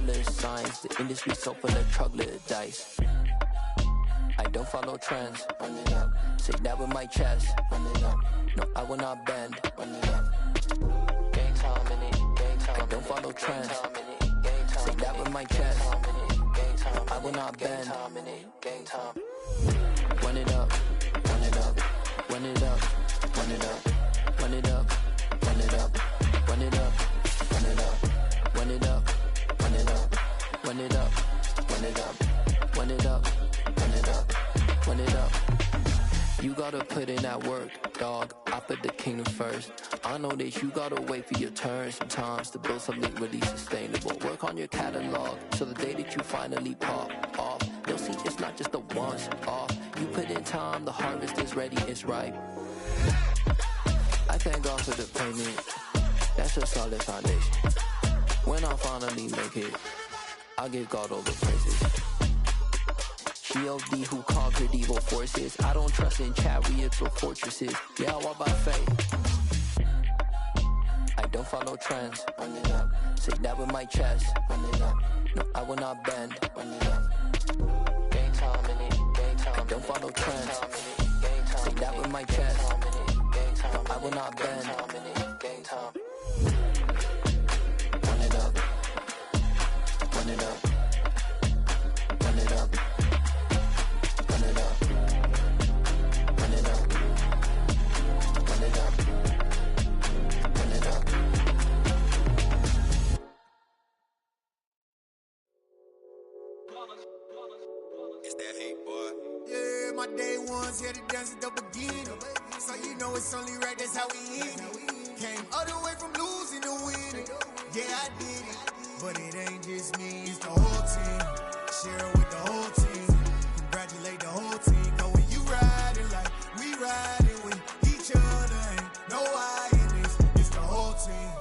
dollar signs. The industry so full of troglodytes. I don't follow trends. Run it up. Say that with my chest. Run it up. No, I will not bend. Run it up. Gang time in it. Gang time. I don't follow trends. Say that with my chest. I will not bend. Gang time. Run it up. Run it up. Run it up. Run it up. Run it up. Run it up. Run it up. Run it up. Run it up. Run it up. Run it up. Run it up. Run it up. Run it up. Run it up. You gotta put in that work, dog. I put the kingdom first. I know that you gotta wait for your turn sometimes to build something really sustainable. Work on your catalog so the day that you finally pop off, they'll see it's not just a once off. You put in time, the harvest is ready, it's ripe. I thank God for the payment. That's a solid foundation. When I finally make it, I'll give God all the praises. G.O.D. who conquered evil forces. I don't trust in chariots or fortresses. Yeah, I walk by faith. I don't follow trends. Run it up. Say that with my chest. Run it up. No, I will not bend. Run it up. Gang time in it. Gang time. I don't follow trends. Say that with my chest. No, I will not bend. Gang time. Run it up. Run it up. Run it up. Run it up. Run it up. Run it up. Run it up. It's that hate, boy. Yeah, my day ones here to dance at the beginning. So you know it's only right, that's how we end it. Came all the way from losing to winning. Yeah, I did it. But it ain't just me, it's the whole team. Share it with the whole team. Congratulate the whole team. Cause when you riding like we riding with each other, ain't no I in this. It's the whole team.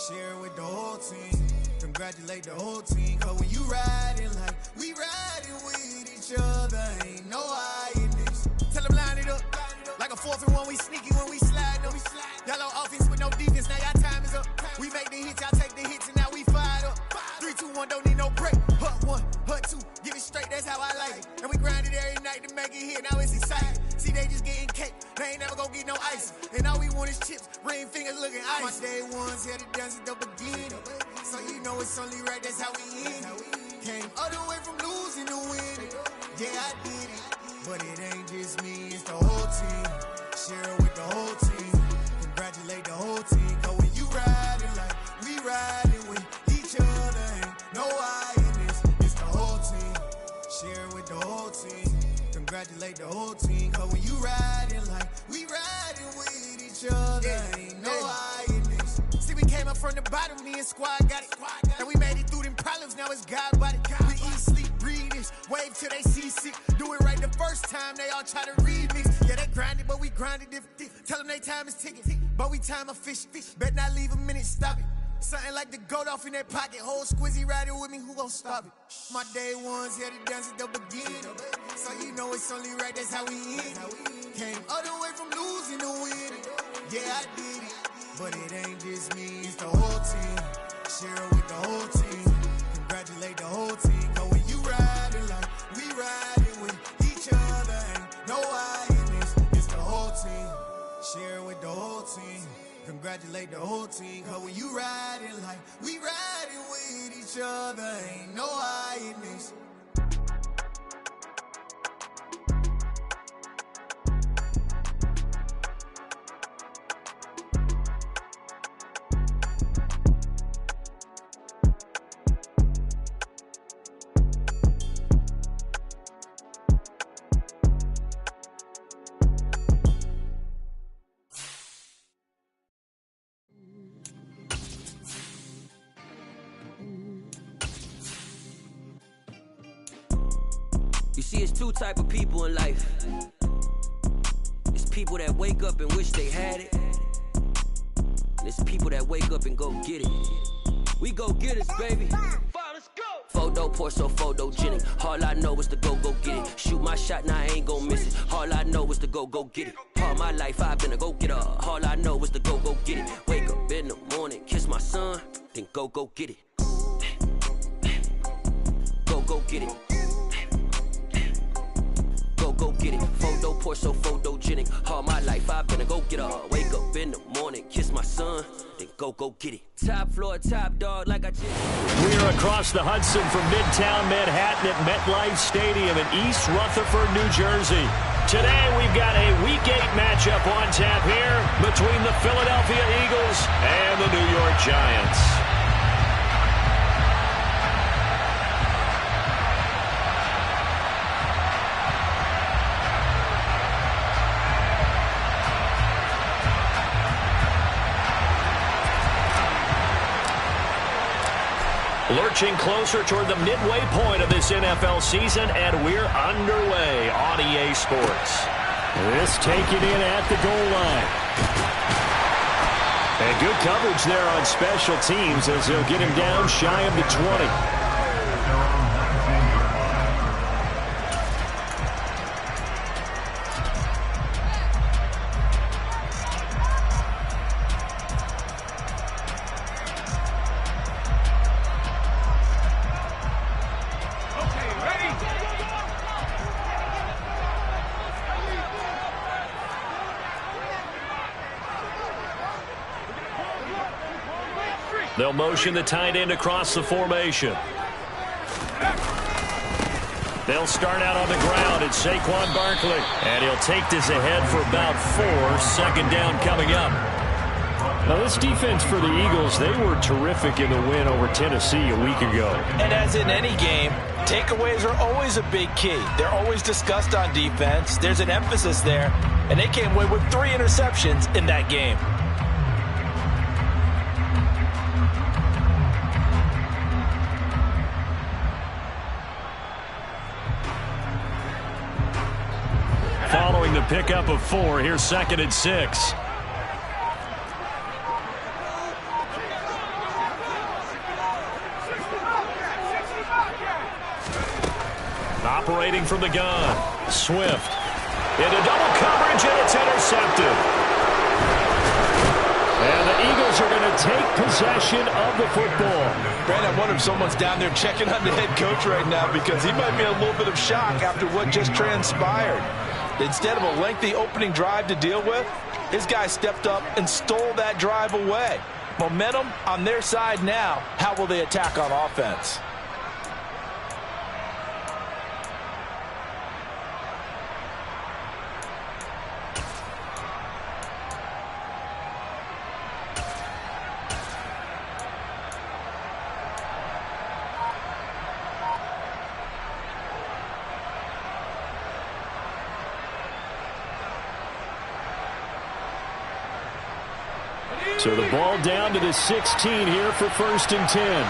Share it with the whole team. Congratulate the whole team. Cause when you riding like we riding with each other, ain't no I in this. Tell them line it up. Like a 4th and 1, we sneaky when we slide them. Y'all on offense with no defense, now y'all time is up. We make the hits, y'all take the hits, and now we fired up. 3, 2, 1, don't need no break. Hut 1, hut 2, give it straight, that's how I like it. And we grind it every night to make it hit, now it's exciting. See, they just getting cake, they ain't never gonna get no ice. And all we want is chips, ring fingers looking ice. My day ones here to dance at the beginning. So you know it's only right, that's how we end it. Came all the way from losing to winning. Yeah, I did it. But it ain't just me, it's the whole team. Share it with the whole team. Congratulate the whole team. Cause when you riding like we riding with each other, ain't no I in this. It's the whole team. Share it with the whole team. Congratulate the whole team. Cause when you riding like we riding with each other, ain't no I in this. See, we came up from the bottom, me and squad got it. And we made it through them problems, now it's God body. We eat, sleep, breathe this, wave till they see sick. Do it right the first time, they all try to remix. Yeah, they grinded, but we grinded different. Tell them they time is ticking, but we time a fish. Bet not leave a minute, stop it. Something like the goat off in their pocket. Whole squizzy riding with me, who gon' stop it? My day ones here to dance at the beginning. So you know it's only right, that's how we end it. Came all the way from losing to winning. Yeah, I did it. But it ain't just me, it's the whole team. Share it with the whole team. Congratulate the whole team. Cause when you riding like we riding with each other, ain't no I in this. It's the whole team. Share it with the whole team. Congratulate the whole team. Cause when you riding like we riding with each other, ain't no I in this. You see, it's two type of people in life. It's people that wake up and wish they had it. And it's people that wake up and go get it. We go get it, baby. Let's go. Photo, Porsche, photogenic. All I know is to go get it. Shoot my shot, now I ain't gon' miss it. All I know is to go get it. All my life I've been a go-getter. All I know is to go get it. Wake up in the morning, kiss my son, then go get it. get it. Go get it. Photo poor, so photogenic. All my life I've been a go-getter. Wake up in the morning, kiss my son, then go get it. Top floor, top dog, like I just... We're across the Hudson from Midtown Manhattan at MetLife Stadium in East Rutherford, New Jersey. Today we've got a Week 8 matchup on tap here between the Philadelphia Eagles and the New York Giants. Lurching closer toward the midway point of this NFL season, and we're underway on EA Sports. This taken in at the goal line. And good coverage there on special teams as they'll get him down shy of the 20. They'll motion the tight end across the formation. They'll start out on the ground. It's Saquon Barkley. And he'll take this ahead for about 4. Second down coming up. Now this defense for the Eagles, they were terrific in the win over Tennessee a week ago. And as in any game, takeaways are always a big key. They're always discussed on defense. There's an emphasis there. And they came away with 3 interceptions in that game. Following the pickup of 4, here's 2nd and 6. Operating from the gun, Swift. Into double coverage, and it's intercepted. And the Eagles are going to take possession of the football. Brandon, I wonder if someone's down there checking on the head coach right now because he might be in a little bit of shock after what just transpired. Instead of a lengthy opening drive to deal with, his guy stepped up and stole that drive away. Momentum on their side now. How will they attack on offense? So the ball down to the 16 here for 1st and 10.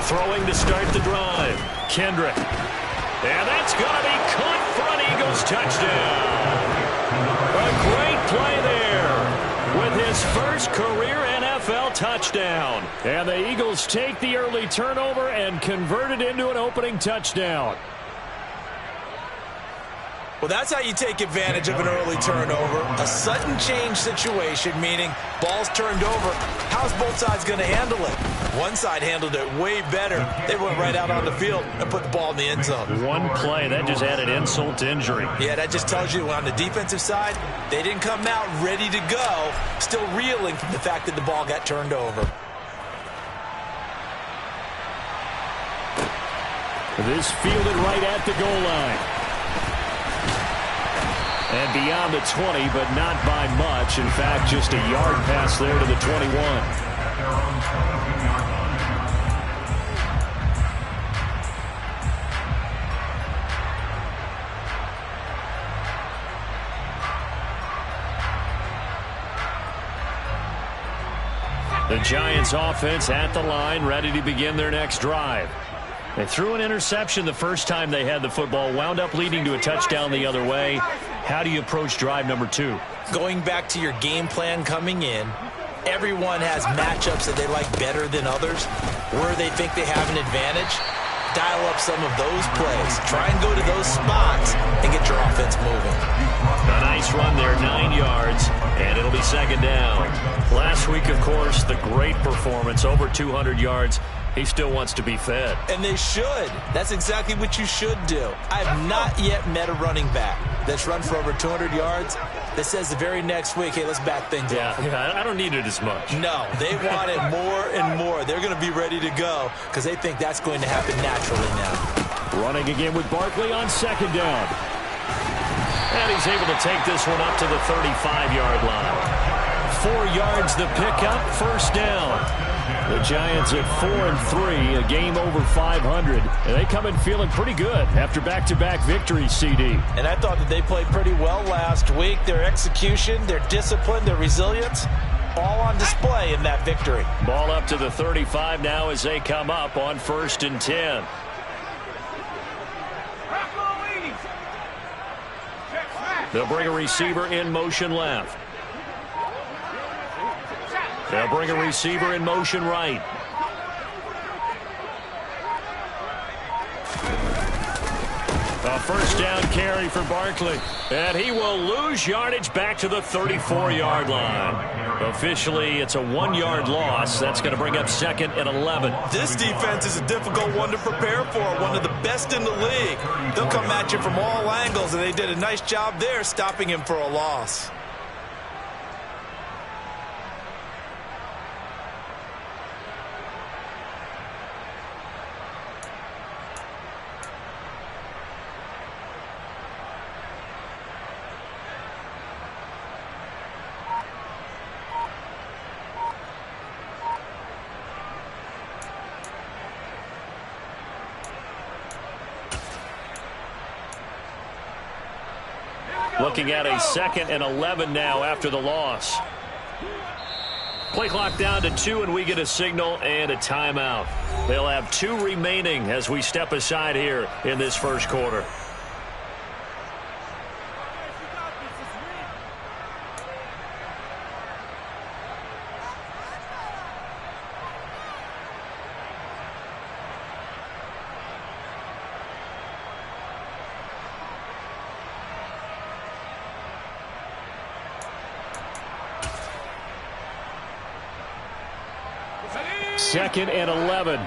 Throwing to start the drive. Kendrick. And that's going to be caught for an Eagles touchdown. A great play there with his first career NFL touchdown. And the Eagles take the early turnover and convert it into an opening touchdown. Well, that's how you take advantage of an early turnover. A sudden change situation, meaning ball's turned over. How's both sides going to handle it? One side handled it way better. They went right out on the field and put the ball in the end zone. One play, that just added insult to injury. Yeah, that just tells you on the defensive side, they didn't come out ready to go, still reeling from the fact that the ball got turned over. This fielded right at the goal line. And beyond the 20, but not by much. In fact, just a yard pass there to the 21. The Giants offense at the line, ready to begin their next drive. They threw an interception the first time they had the football, wound up leading to a touchdown the other way. How do you approach drive number 2? Going back to your game plan coming in, everyone has matchups that they like better than others. Where they think they have an advantage, dial up some of those plays. Try and go to those spots and get your offense moving. A nice run there, 9 yards, and it'll be 2nd down. Last week, of course, the great performance, over 200 yards He still wants to be fed. And they should. That's exactly what you should do. I have not yet met a running back that's run for over 200 yards that says the very next week, hey, let's back things up. Yeah, I don't need it as much. No, they want it more and more. They're going to be ready to go because they think that's going to happen naturally now. Running again with Barkley on second down. And he's able to take this one up to the 35-yard line. 4 yards the pickup, first down. The Giants at 4-3, a game over 500. And they come in feeling pretty good after back-to-back victories, CD. And I thought that they played pretty well last week. Their execution, their discipline, their resilience, all on display in that victory. Ball up to the 35 now as they come up on 1st and 10. They'll bring a receiver in motion left. They'll bring a receiver in motion right. A first down carry for Barkley. And he will lose yardage back to the 34-yard line. Officially, it's a 1-yard loss. That's going to bring up 2nd and 11. This defense is a difficult one to prepare for, one of the best in the league. They'll come at you from all angles, and they did a nice job there stopping him for a loss. Looking at a 2nd and 11 now after the loss. Play clock down to 2, and we get a signal and a timeout. They'll have 2 remaining as we step aside here in this first quarter. Second and 11.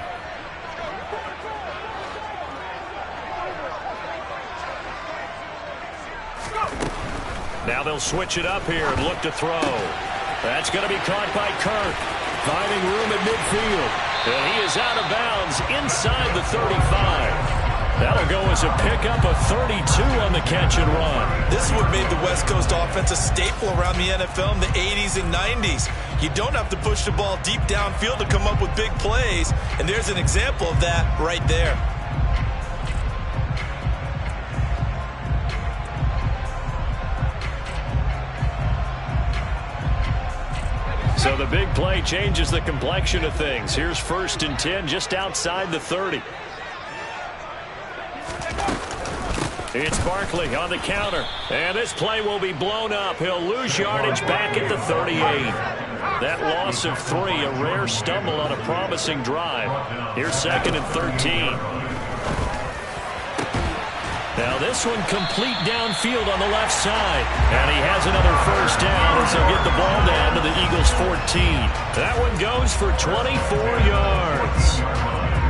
Now they'll switch it up here and look to throw. That's going to be caught by Kirk. Finding room at midfield. And he is out of bounds inside the 35. That'll go as a pickup of 32 on the catch and run. This is what made the West Coast offense a staple around the NFL in the 80s and 90s. You don't have to push the ball deep downfield to come up with big plays, and there's an example of that right there. So the big play changes the complexion of things. Here's 1st and 10 just outside the 30. It's Barkley on the counter, and this play will be blown up. He'll lose yardage back at the 38. That loss of 3, a rare stumble on a promising drive. Here's 2nd and 13. Now this one complete downfield on the left side, and he has another first down as he'll get the ball down to the Eagles' 14. That one goes for 24 yards.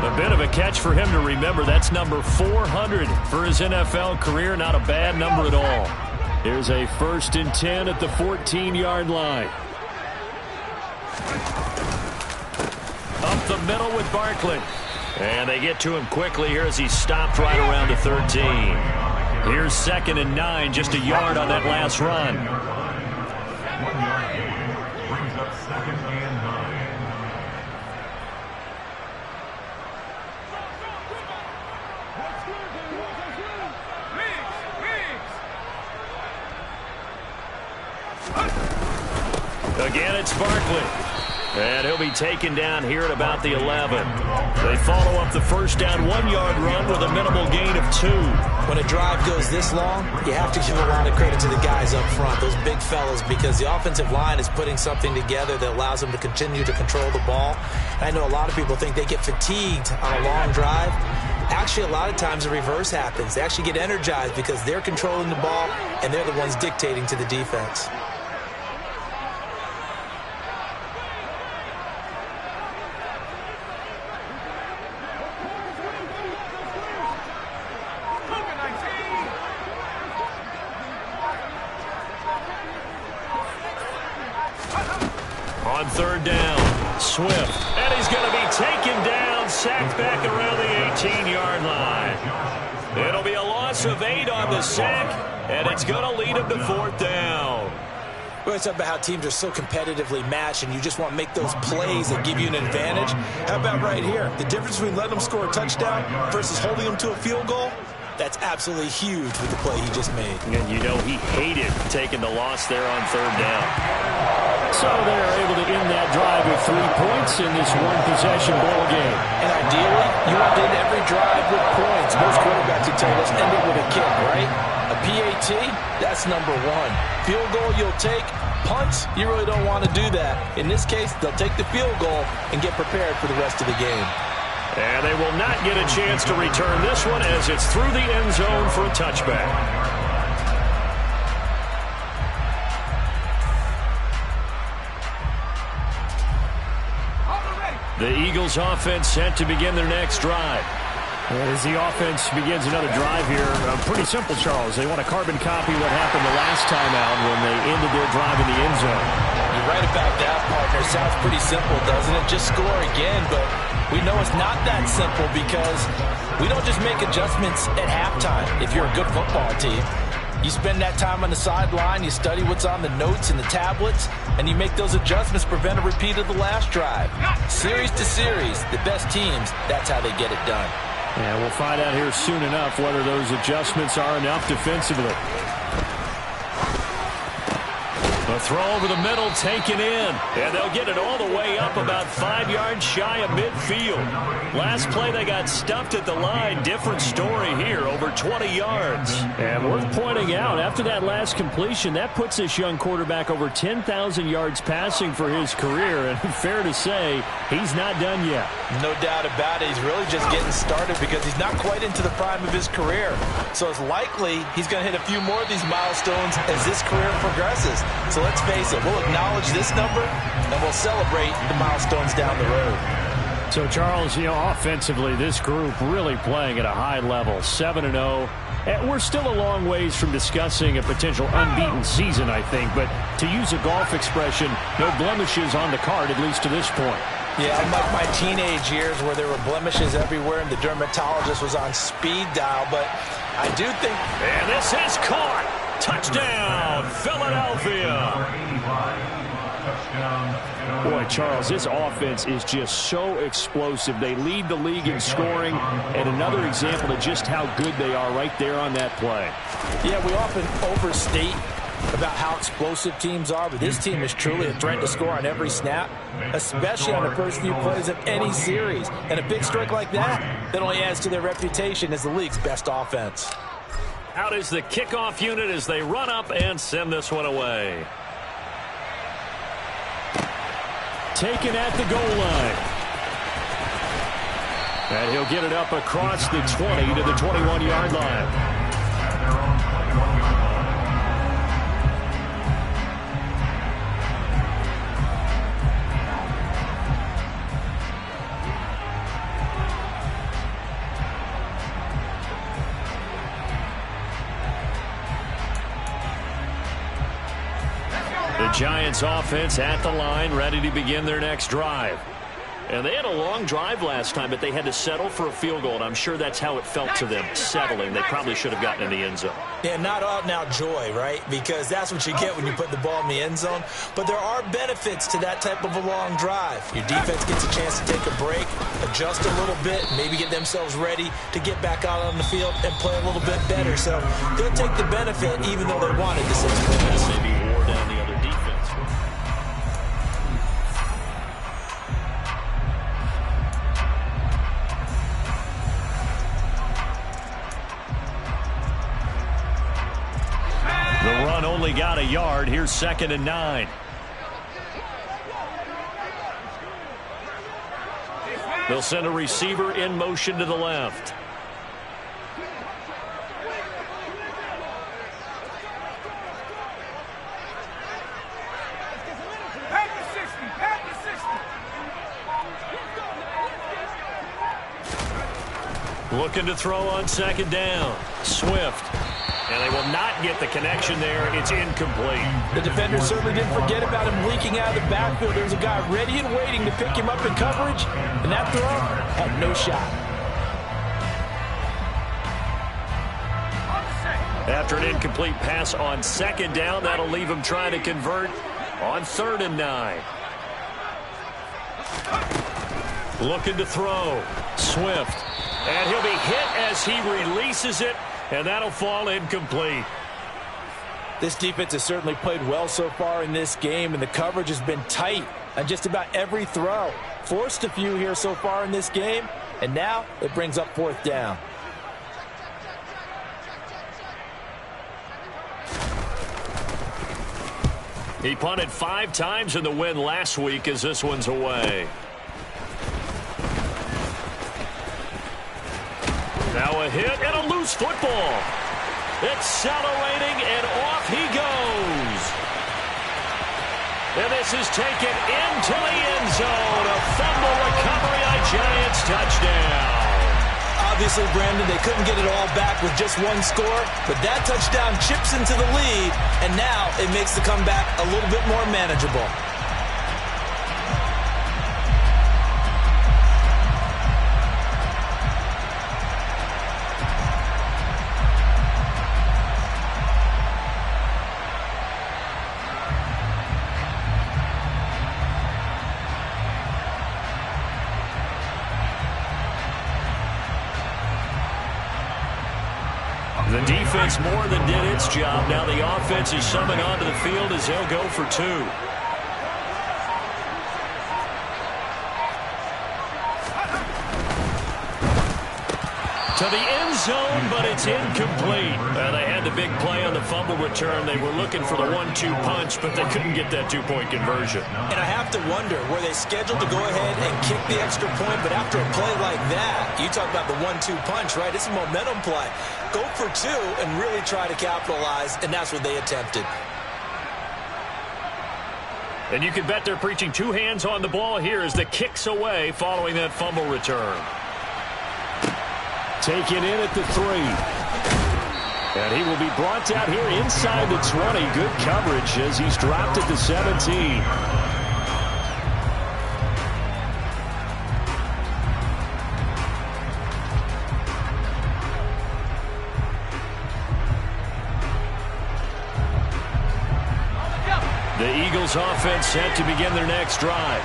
A bit of a catch for him to remember. That's number 400 for his NFL career. Not a bad number at all. Here's a 1st and 10 at the 14-yard line. Up the middle with Barkley. And they get to him quickly here as he stopped right around the 13. Here's 2nd and 9, just a yard on that last run. 1 yard brings up 2nd and 9. Again, it's Barkley. And he'll be taken down here at about the 11. They follow up the first down 1-yard run with a minimal gain of 2. When a drive goes this long, you have to give a lot of credit to the guys up front, those big fellas, because the offensive line is putting something together that allows them to continue to control the ball. And I know a lot of people think they get fatigued on a long drive. Actually, a lot of times the reverse happens. They actually get energized because they're controlling the ball, and they're the ones dictating to the defense. third down. Swift. And he's going to be taken down, sacked back around the 18-yard line. It'll be a loss of 8 on the sack, and it's going to lead him to fourth down. Well, it's about how teams are so competitively matched, and you just want to make those plays that give you an advantage. How about right here? The difference between letting them score a touchdown versus holding them to a field goal, that's absolutely huge with the play he just made. And you know he hated taking the loss there on third down. So they're able to end that drive with 3 points in this one-possession ball game. And ideally, you want to end every drive with points. Most quarterbacks, you told us, end it with a kick, right? A PAT, that's number 1. Field goal you'll take. Punts, you really don't want to do that. In this case, they'll take the field goal and get prepared for the rest of the game. And they will not get a chance to return this one as it's through the end zone for a touchback. The Eagles offense set to begin their next drive. As the offense begins another drive here, pretty simple, Charles. They want to carbon copy what happened the last time out when they ended their drive in the end zone. You're right about that, partner. Sounds pretty simple, doesn't it? Just score again, but we know it's not that simple because we don't just make adjustments at halftime if you're a good football team. You spend that time on the sideline, you study what's on the notes and the tablets, and you make those adjustments to prevent a repeat of the last drive. Series to series, the best teams, that's how they get it done. And we'll find out here soon enough whether those adjustments are enough defensively. A throw over the middle taken in. And they'll get it all the way up about 5 yards shy of midfield. Last play they got stuffed at the line. Different story here, over 20 yards. And worth pointing out, after that last completion, that puts this young quarterback over 10,000 yards passing for his career. And fair to say, he's not done yet. No doubt about it. He's really just getting started because he's not quite into the prime of his career. So it's likely he's going to hit a few more of these milestones as this career progresses. So let's face it, we'll acknowledge this number and we'll celebrate the milestones down the road. So, Charles, offensively, this group really playing at a high level, 7-0. And we're still a long ways from discussing a potential unbeaten season, I think. But to use a golf expression, no blemishes on the card, at least to this point. Yeah, unlike my teenage years where there were blemishes everywhere and the dermatologist was on speed dial. But I do think... And this is caught. Touchdown, Philadelphia. Boy, Charles, this offense is just so explosive. They lead the league in scoring, and another example of just how good they are right there on that play. Yeah, we often overstate about how explosive teams are, but this team is truly a threat to score on every snap, especially on the first few plays of any series. And a big strike like that only adds to their reputation as the league's best offense. Out is the kickoff unit as they run up and send this one away. Taken at the goal line. And he'll get it up across the 20 to the 21-yard line. The Giants offense at the line, ready to begin their next drive. And they had a long drive last time, but they had to settle for a field goal, and I'm sure that's how it felt to them, settling. They probably should have gotten in the end zone. Yeah, not out-and-out joy, right? Because that's what you get when you put the ball in the end zone. But there are benefits to that type of a long drive. Your defense gets a chance to take a break, adjust a little bit, maybe get themselves ready to get back out on the field and play a little bit better. So they'll take the benefit even though they wanted the 6 points. Maybe wore down the other defense. The run only got a yard. Here's 2nd and 9. They'll send a receiver in motion to the left. Looking to throw on 2nd down. Swift. And they will not get the connection there. It's incomplete. The defender certainly didn't forget about him leaking out of the backfield. There was a guy ready and waiting to pick him up in coverage, and that throw had no shot. After an incomplete pass on second down, that'll leave him trying to convert on 3rd and 9. Looking to throw. Swift. And he'll be hit as he releases it, and that'll fall incomplete. This defense has certainly played well so far in this game, and the coverage has been tight on just about every throw. Forced a few here so far in this game, and now it brings up 4th down. He punted 5 times in the win last week as this one's away. Now a hit and a loose football. Accelerating and off he goes. And this is taken into the end zone. A fumble recovery, a Giants touchdown. Obviously, Brandon, they couldn't get it all back with just one score, but that touchdown chips into the lead, and now it makes the comeback a little bit more manageable. The defense more than did its job. Now the offense is summoned onto the field as they'll go for 2. To the end zone, but it's incomplete. They had the big play on the fumble return. They were looking for the 1-2 punch, but they couldn't get that 2-point conversion. And I have to wonder, were they scheduled to go ahead and kick the extra point, but after a play like that, you talk about the 1-2 punch, right? It's a momentum play. Go for 2 and really try to capitalize, and that's what they attempted. And you can bet they're preaching 2 hands on the ball here as the kick's away following that fumble return. Taken in at the 3. And he will be brought down here inside the 20. Good coverage as he's dropped at the 17. The Eagles offense set to begin their next drive.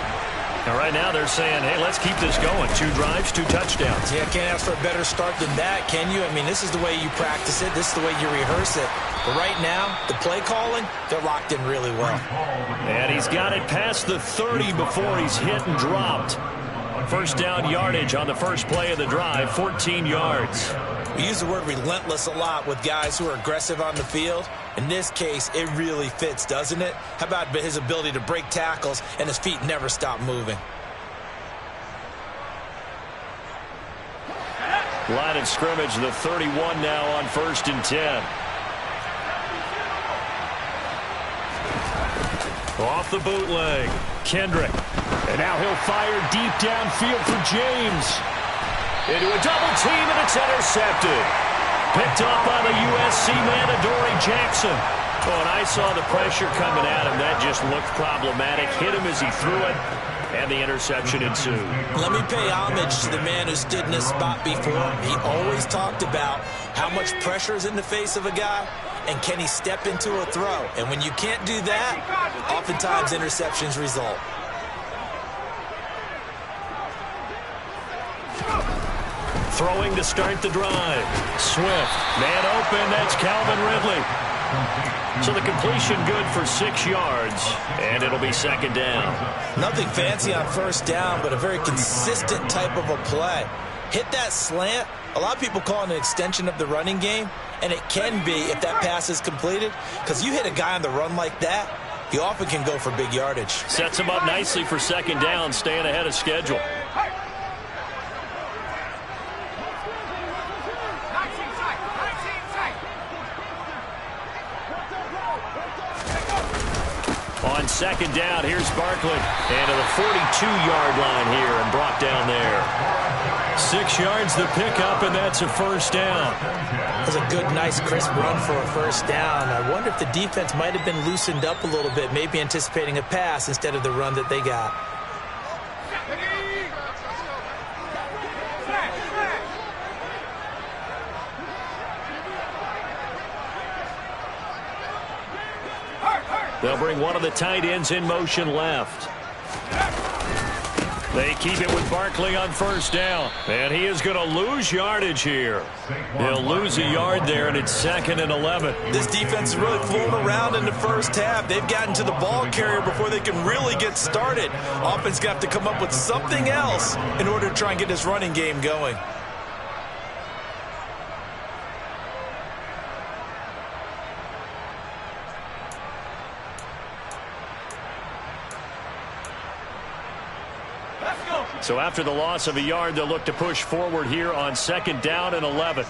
Now, right now they're saying, hey, let's keep this going. 2 drives, 2 touchdowns. Yeah, can't ask for a better start than that, can you? I mean, this is the way you practice it. This is the way you rehearse it. But right now, the play calling, they're locked in really well. And he's got it past the 30 before he's hit and dropped. First down yardage on the first play of the drive, 14 yards. We use the word relentless a lot with guys who are aggressive on the field. In this case, it really fits, doesn't it? How about his ability to break tackles and his feet never stop moving? Line of scrimmage, the 31 now on 1st and 10. Off the bootleg, Kendrick. And now he'll fire deep downfield for James. Into a double team, and it's intercepted. Picked up by the USC man, Adoree Jackson. Oh, and I saw the pressure coming at him. That just looked problematic. Hit him as he threw it, and the interception ensued. Let me pay homage to the man who stood in this spot before. He always talked about how much pressure is in the face of a guy, and can he step into a throw. And when you can't do that, oftentimes interceptions result. Throwing to start the drive. Swift. Man open. That's Calvin Ridley. So the completion good for 6 yards, and it'll be 2nd down. Nothing fancy on 1st down, but a very consistent type of a play. Hit that slant. A lot of people call it an extension of the running game, and it can be if that pass is completed, because you hit a guy on the run like that, he often can go for big yardage. Sets him up nicely for 2nd down, staying ahead of schedule. On 2nd down, here's Barkley. And to the 42-yard line here and brought down there. 6 yards the pickup, and that's a first down. That was a good, nice, crisp run for a first down. I wonder if the defense might have been loosened up a little bit, maybe anticipating a pass instead of the run that they got. They'll bring one of the tight ends in motion left. They keep it with Barkley on first down. And he is going to lose yardage here. He'll lose a yard there, and it's 2nd and 11. This defense is really flown around in the first half. They've gotten to the ball carrier before they can really get started. Offense going to have to come up with something else in order to try and get this running game going. So after the loss of a yard, they'll look to push forward here on 2nd down and 11.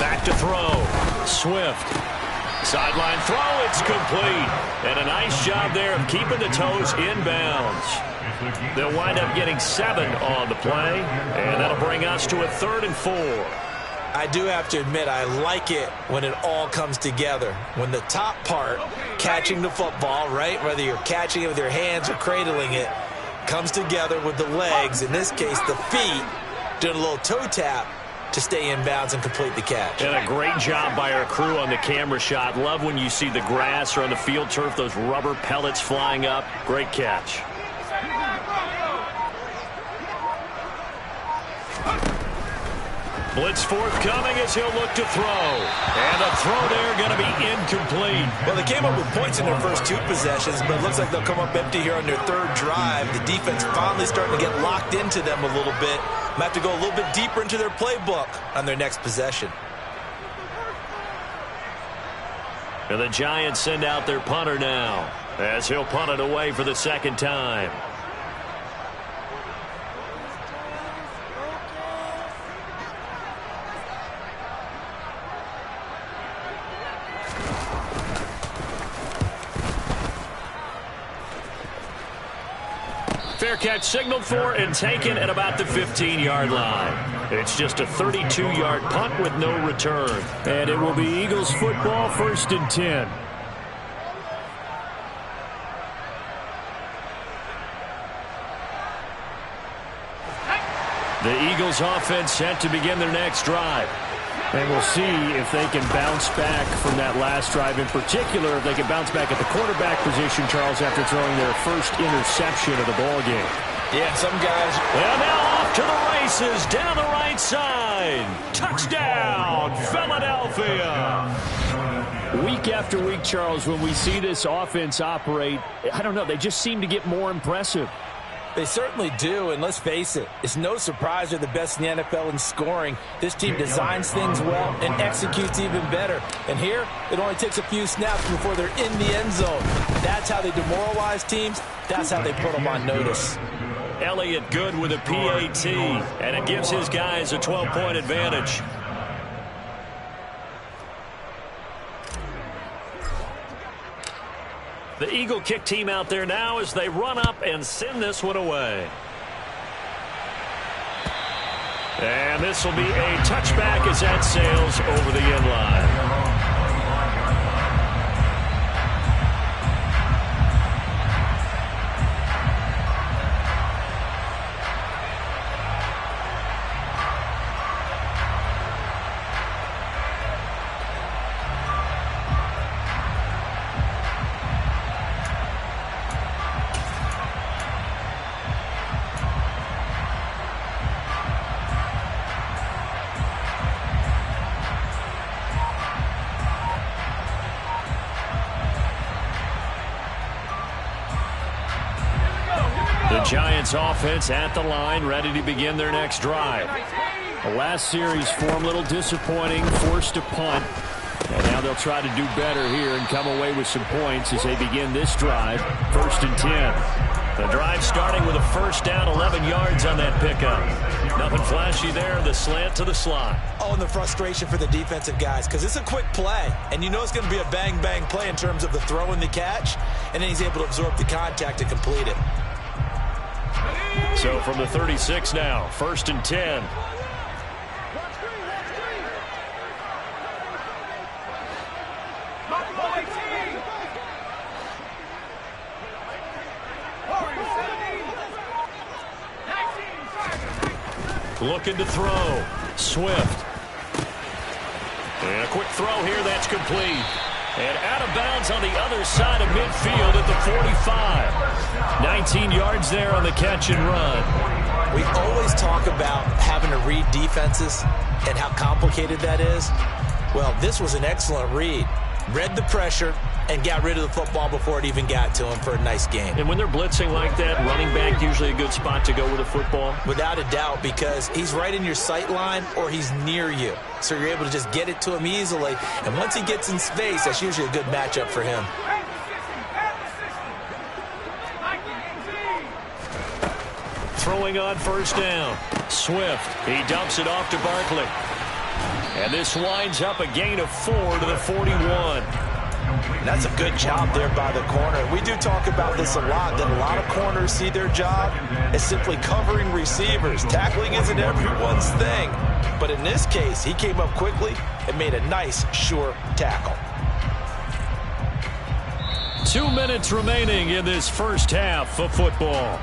Back to throw. Swift. Sideline throw. It's complete. And a nice job there of keeping the toes inbounds. They'll wind up getting 7 on the play. And that'll bring us to a 3rd and 4. I do have to admit, I like it when it all comes together. When the top part, catching the football, right, whether you're catching it with your hands or cradling it, comes together with the legs, in this case the feet, doing a little toe tap to stay in bounds and complete the catch. And a great job by our crew on the camera shot. Love when you see the grass or on the field turf, those rubber pellets flying up. Great catch. Blitz forthcoming as he'll look to throw. And the throw there going to be incomplete. Well, they came up with points in their first 2 possessions, but it looks like they'll come up empty here on their 3rd drive. The defense finally starting to get locked into them a little bit. Might have to go a little bit deeper into their playbook on their next possession. And the Giants send out their punter now as he'll punt it away for the 2nd time. Fair catch signaled for and taken at about the 15-yard line. It's just a 32-yard punt with no return. And it will be Eagles football, 1st and 10. The Eagles offense set to begin their next drive. And we'll see if they can bounce back from that last drive. In particular, if they can bounce back at the quarterback position, Charles, after throwing their first interception of the ball game. Yeah, some guys. And now off to the races down the right side. Touchdown, Philadelphia. Week after week, Charles, when we see this offense operate, I don't know, they just seem to get more impressive. They certainly do, and let's face it, it's no surprise they're the best in the NFL in scoring. This team designs things well and executes even better. And here, it only takes a few snaps before they're in the end zone. That's how they demoralize teams. That's how they put them on notice. Elliott good with a PAT, and it gives his guys a 12-point advantage. The Eagle kick team out there now as they run up and send this one away. And this will be a touchback as that sails over the end line. Giants offense at the line, ready to begin their next drive. The last series form a little disappointing, forced to punt. And now they'll try to do better here and come away with some points as they begin this drive. 1st and 10. The drive starting with a first down, 11 yards on that pickup. Nothing flashy there. The slant to the slot. Oh, and the frustration for the defensive guys, because it's a quick play, and you know it's going to be a bang-bang play in terms of the throw and the catch, and then he's able to absorb the contact to complete it. So from the 36 now, 1st and 10. Looking to throw. Swift. And a quick throw here. That's complete. And out of bounds on the other side of midfield at the 45. 19 yards there on the catch and run. We always talk about having to read defenses and how complicated that is. Well, this was an excellent read. Read the pressure and got rid of the football before it even got to him for a nice game. And when they're blitzing like that, running back usually a good spot to go with the football? Without a doubt, because he's right in your sight line or he's near you. So you're able to just get it to him easily. And once he gets in space, that's usually a good matchup for him. Throwing on 1st down. Swift. He dumps it off to Barkley. And this winds up a gain of 4 to the 41. That's a good job there by the corner. We do talk about this a lot, that a lot of corners see their job as simply covering receivers. Tackling isn't everyone's thing. But in this case, he came up quickly and made a nice, sure tackle. 2 minutes remaining in this first half of football.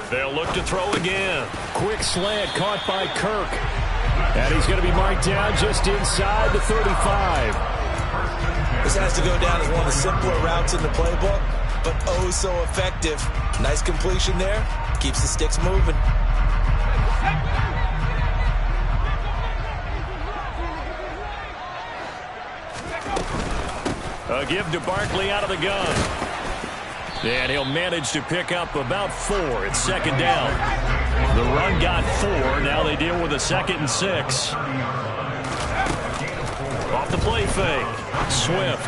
They'll look to throw again. Quick slant caught by Kirk. And he's going to be marked down just inside the 35. This has to go down as one of the simpler routes in the playbook, but oh so effective. Nice completion there. Keeps the sticks moving. A give to Barkley out of the gun. And he'll manage to pick up about 4. It's 2nd down. The run got 4. Now they deal with a 2nd and 6. Off the play fake. Swift.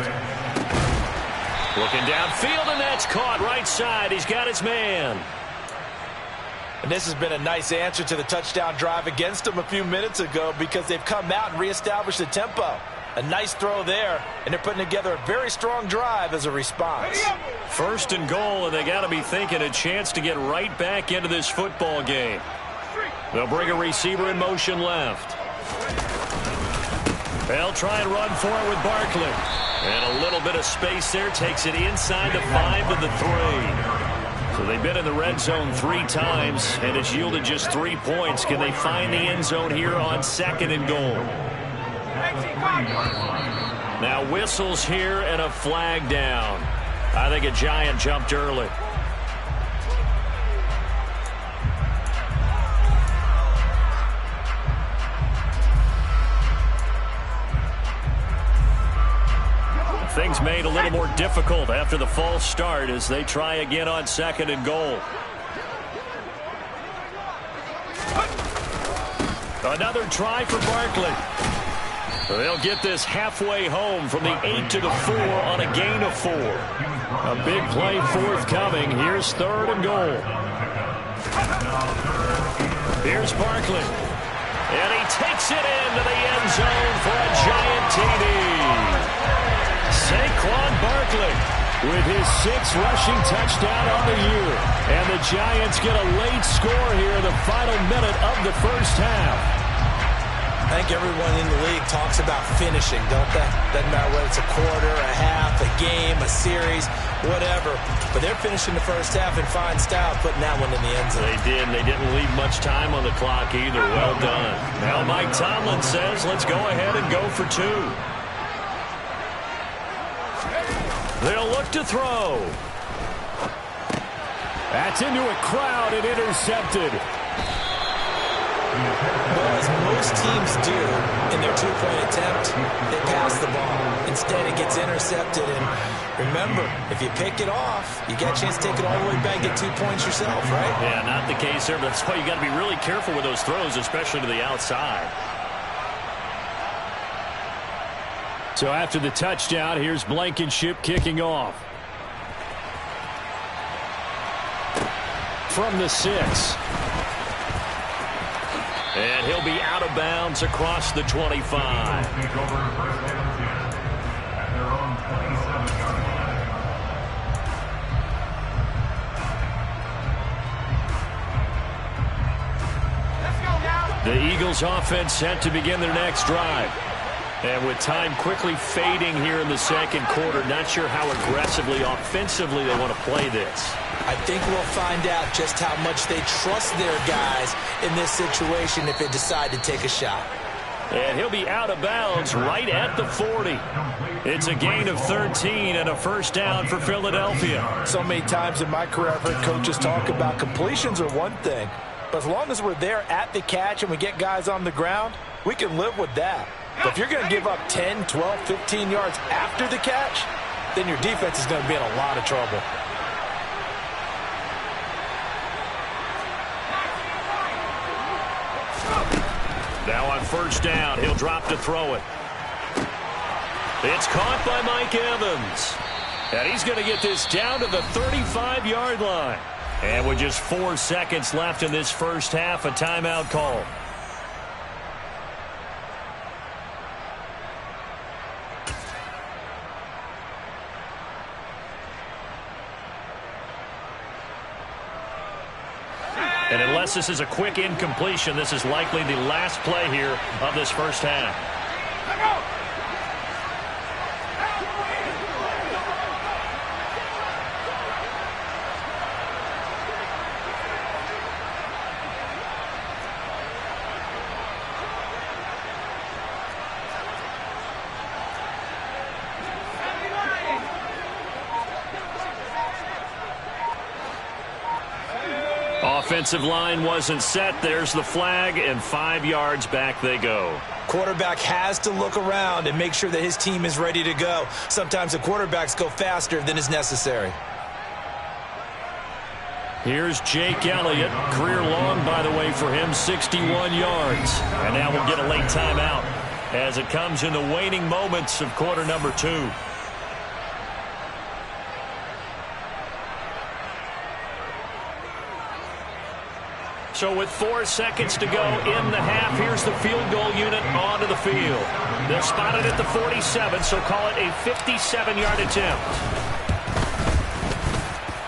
Looking downfield, and that's caught right side. He's got his man. And this has been a nice answer to the touchdown drive against them a few minutes ago, because they've come out and reestablished the tempo. A nice throw there, and they're putting together a very strong drive as a response. 1st and goal, and they got to be thinking a chance to get right back into this football game. They'll bring a receiver in motion left. They'll try and run for it with Barkley. And a little bit of space there, takes it inside the 5 to the 3. So they've been in the red zone 3 times, and it's yielded just 3 points. Can they find the end zone here on 2nd and goal? Now whistles here and a flag down. I think a Giant jumped early. Things made a little more difficult after the false start as they try again on 2nd and goal. Another try for Barkley. They'll get this halfway home from the 8 to the 4 on a gain of 4. A big play forthcoming. Here's 3rd and goal. Here's Barkley. And he takes it into the end zone for a Giant TD. Saquon Barkley with his 6th rushing touchdown on the year. And the Giants get a late score here in the final minute of the first half. I think everyone in the league talks about finishing, don't they? Doesn't matter whether it's a quarter, a half, a game, a series, whatever. But they're finishing the first half in fine style, putting that one in the end zone. They did. They didn't leave much time on the clock either. Well done. Now Mike Tomlin says, let's go ahead and go for 2. They'll look to throw. That's into a crowd and intercepted. Well, as most teams do in their two-point attempt, they pass the ball. Instead, it gets intercepted. And remember, if you pick it off, you get a chance to take it all the way back and get 2 points yourself, right? Yeah, not the case there, but that's why you got to be really careful with those throws, especially to the outside. So after the touchdown, here's Blankenship kicking off. From the 6. And he'll be out of bounds across the 25. The Eagles offense set to begin their next drive. And with time quickly fading here in the second quarter, not sure how aggressively, offensively they want to play this. I think we'll find out just how much they trust their guys in this situation if they decide to take a shot. And he'll be out of bounds right at the 40. It's a gain of 13 and a first down for Philadelphia. So many times in my career, I've heard coaches talk about completions are one thing, but as long as we're there at the catch and we get guys on the ground, we can live with that. But if you're going to give up 10, 12, 15 yards after the catch, then your defense is going to be in a lot of trouble. Now on first down, he'll drop to throw it. It's caught by Mike Evans. And he's going to get this down to the 35-yard line. And with just 4 seconds left in this first half, a timeout call. And unless this is a quick incompletion, this is likely the last play here of this first half. Offensive line wasn't set. There's the flag, and 5 yards back they go. Quarterback has to look around and make sure that his team is ready to go. Sometimes the quarterbacks go faster than is necessary. Here's Jake Elliott. Career long, by the way, for him, 61 yards. And now we'll get a late timeout as it comes in the waning moments of quarter number 2. So with 4 seconds to go in the half, here's the field goal unit onto the field. They're spotted at the 47, so call it a 57-yard attempt.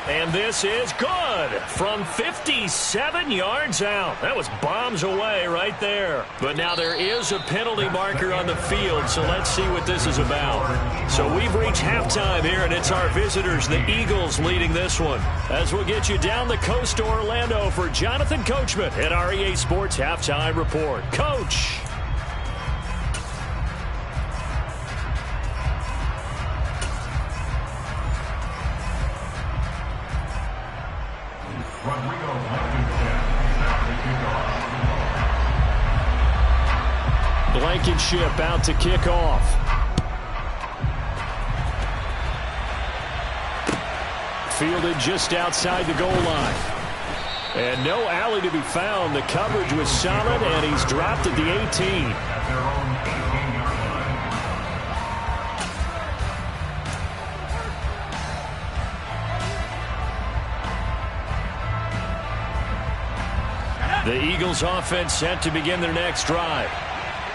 And this is good from 57 yards out. That was bombs away right there. But now there is a penalty marker on the field, so let's see what this is about. So we've reached halftime here, and it's our visitors, the Eagles, leading this one. As we'll get you down the coast to Orlando for Jonathan Coachman at our EA Sports Halftime Report. Coach. Blankenship out to kick off. Fielded just outside the goal line. And no alley to be found. The coverage was solid, and he's dropped at the 18. The Eagles offense set to begin their next drive.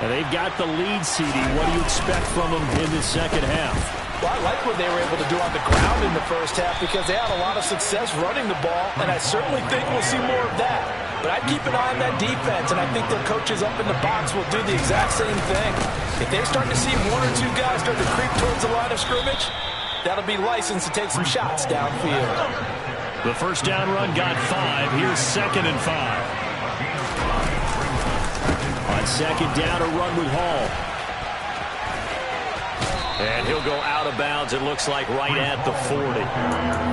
And they've got the lead, CD. What do you expect from them in this second half? Well, I like what they were able to do on the ground in the first half because they had a lot of success running the ball, and I certainly think we'll see more of that. But I'd keep an eye on that defense, and I think their coaches up in the box will do the exact same thing. If they start to see 1 or 2 guys start to creep towards the line of scrimmage, that'll be licensed to take some shots downfield. The first down run got 5. Here's 2nd and 5. On second down, a run with Hall. And he'll go out of bounds, it looks like, right at the 40.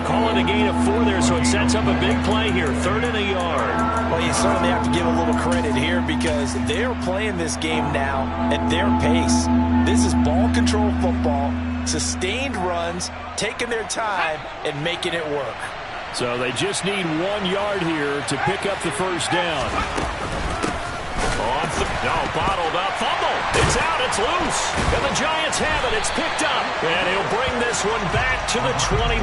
Call it a gain of 4 there, so it sets up a big play here. 3rd and a yard. Well, you certainly have to give a little credit here because they're playing this game now at their pace. This is ball control football, sustained runs, taking their time, and making it work. So they just need 1 yard here to pick up the first down. Bottled up, fumble. It's out, it's loose. And the Giants have it, it's picked up. And he'll bring this one back to the 29.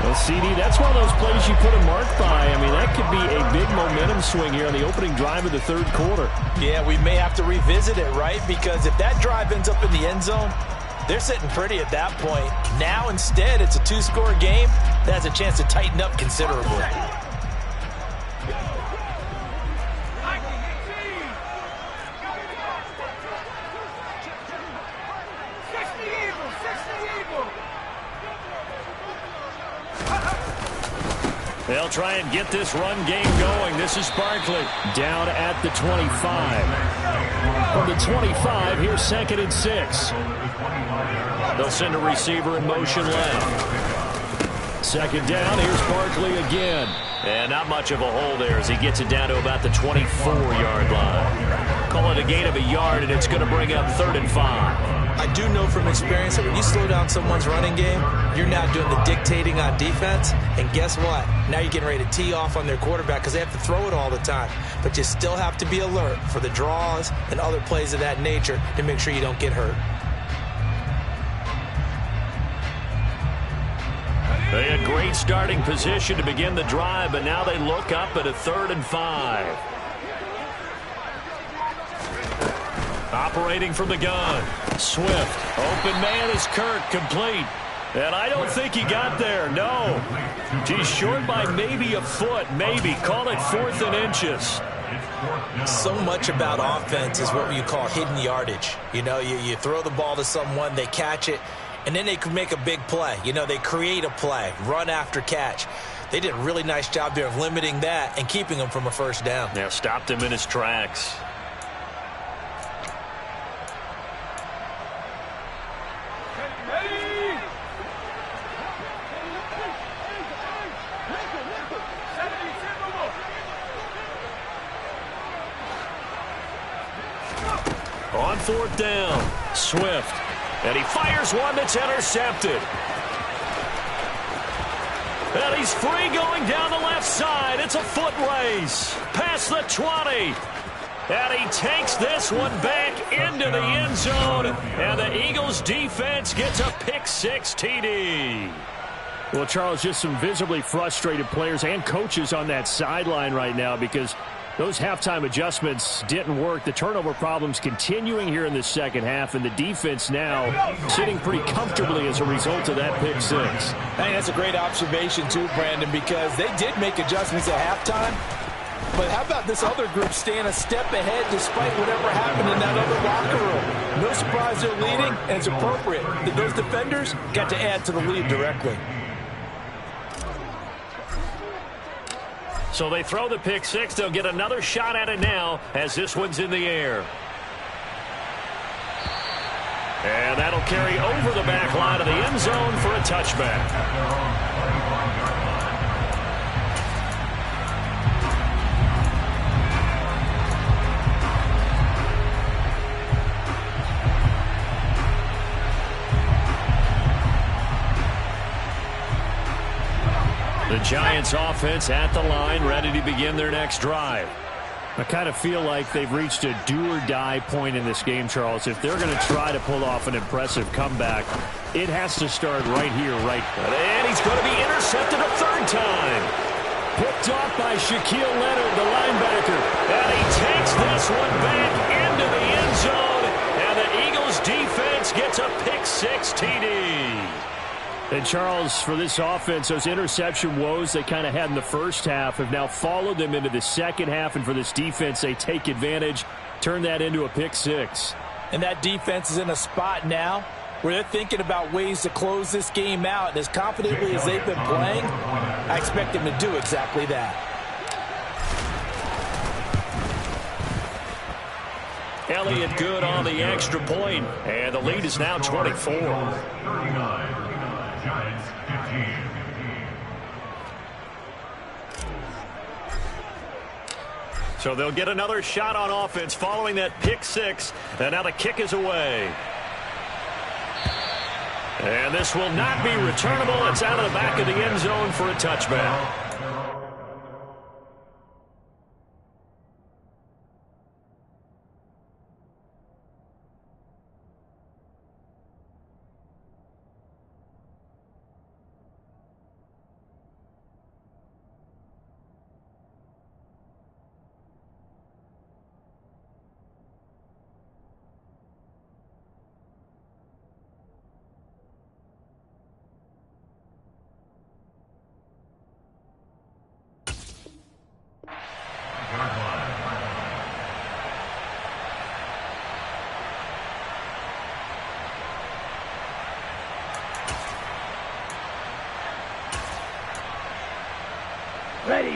Well, CD, that's one of those plays you put a mark by. I mean, that could be a big momentum swing here on the opening drive of the 3rd quarter. Yeah, we may have to revisit it, right? Because if that drive ends up in the end zone, they're sitting pretty at that point. Now, instead, it's a 2-score game. That has a chance to tighten up considerably. They'll try and get this run game going. This is Barkley down at the 25. From the 25, here's 2nd and 6. They'll send a receiver in motion left. 2nd down, here's Barkley again. And not much of a hole there as he gets it down to about the 24-yard line. Call it a gain of a yard, and it's going to bring up 3rd and 5. I do know from experience that when you slow down someone's running game, you're now doing the dictating on defense. And guess what? Now you're getting ready to tee off on their quarterback because they have to throw it all the time. But you still have to be alert for the draws and other plays of that nature to make sure you don't get hurt. They had great starting position to begin the drive, but now they look up at a 3rd and 5. Operating from the gun. Swift. Open man is Kirk. Complete. And I don't think he got there. No. He's short by maybe a foot. Maybe. Call it 4th and inches. So much about offense is what you call hidden yardage. You know, you throw the ball to someone, they catch it, and then they can make a big play. You know, they create a play, run after catch. They did a really nice job there of limiting that and keeping him from a first down. Yeah, stopped him in his tracks. On 4th down, Swift. And he fires one that's intercepted. And he's free going down the left side. It's a foot race. Past the 20. And he takes this one back into the end zone. And the Eagles defense gets a pick-6 TD. Well, Charles, just some visibly frustrated players and coaches on that sideline right now because those halftime adjustments didn't work. The turnover problems continuing here in the second half, and the defense now sitting pretty comfortably as a result of that pick 6. I think that's a great observation too, Brandon, because they did make adjustments at halftime. But how about this other group staying a step ahead despite whatever happened in that other locker room? No surprise they're leading, and it's appropriate. Those defenders got to add to the lead directly. So they throw the pick 6. They'll get another shot at it now as this one's in the air. And that'll carry over the back line of the end zone for a touchback. The Giants offense at the line, ready to begin their next drive. I kind of feel like they've reached a do-or-die point in this game, Charles. If they're going to try to pull off an impressive comeback, it has to start right here, right now. And he's going to be intercepted a 3rd time. Picked off by Shaquille Leonard, the linebacker. And he takes this one back into the end zone. And the Eagles defense gets a pick-6 TD. And, Charles, for this offense, those interception woes they kind of had in the first half have now followed them into the second half. And for this defense, they take advantage, turn that into a pick-6. And that defense is in a spot now where they're thinking about ways to close this game out. And as confidently as they've been playing, I expect them to do exactly that. Elliott good on the extra point, and the lead is now 24. 39, Giants 15. So they'll get another shot on offense following that pick six, and now the kick is away. And this will not be returnable. It's out of the back of the end zone for a touchback.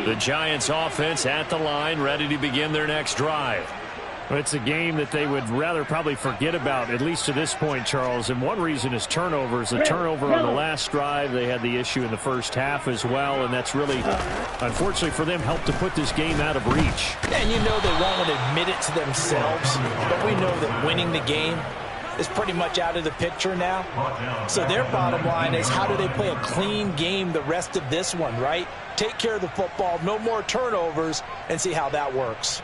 The Giants offense at the line, ready to begin their next drive. It's a game that they would rather probably forget about, at least to this point, Charles. And one reason is turnovers. The turnover on the last drive, they had the issue in the first half as well, and that's really, unfortunately for them, helped to put this game out of reach. And you know they won't admit it to themselves, but we know that winning the game is pretty much out of the picture now. So their bottom line is, how do they play a clean game the rest of this one, right? Take care of the football, no more turnovers, and see how that works.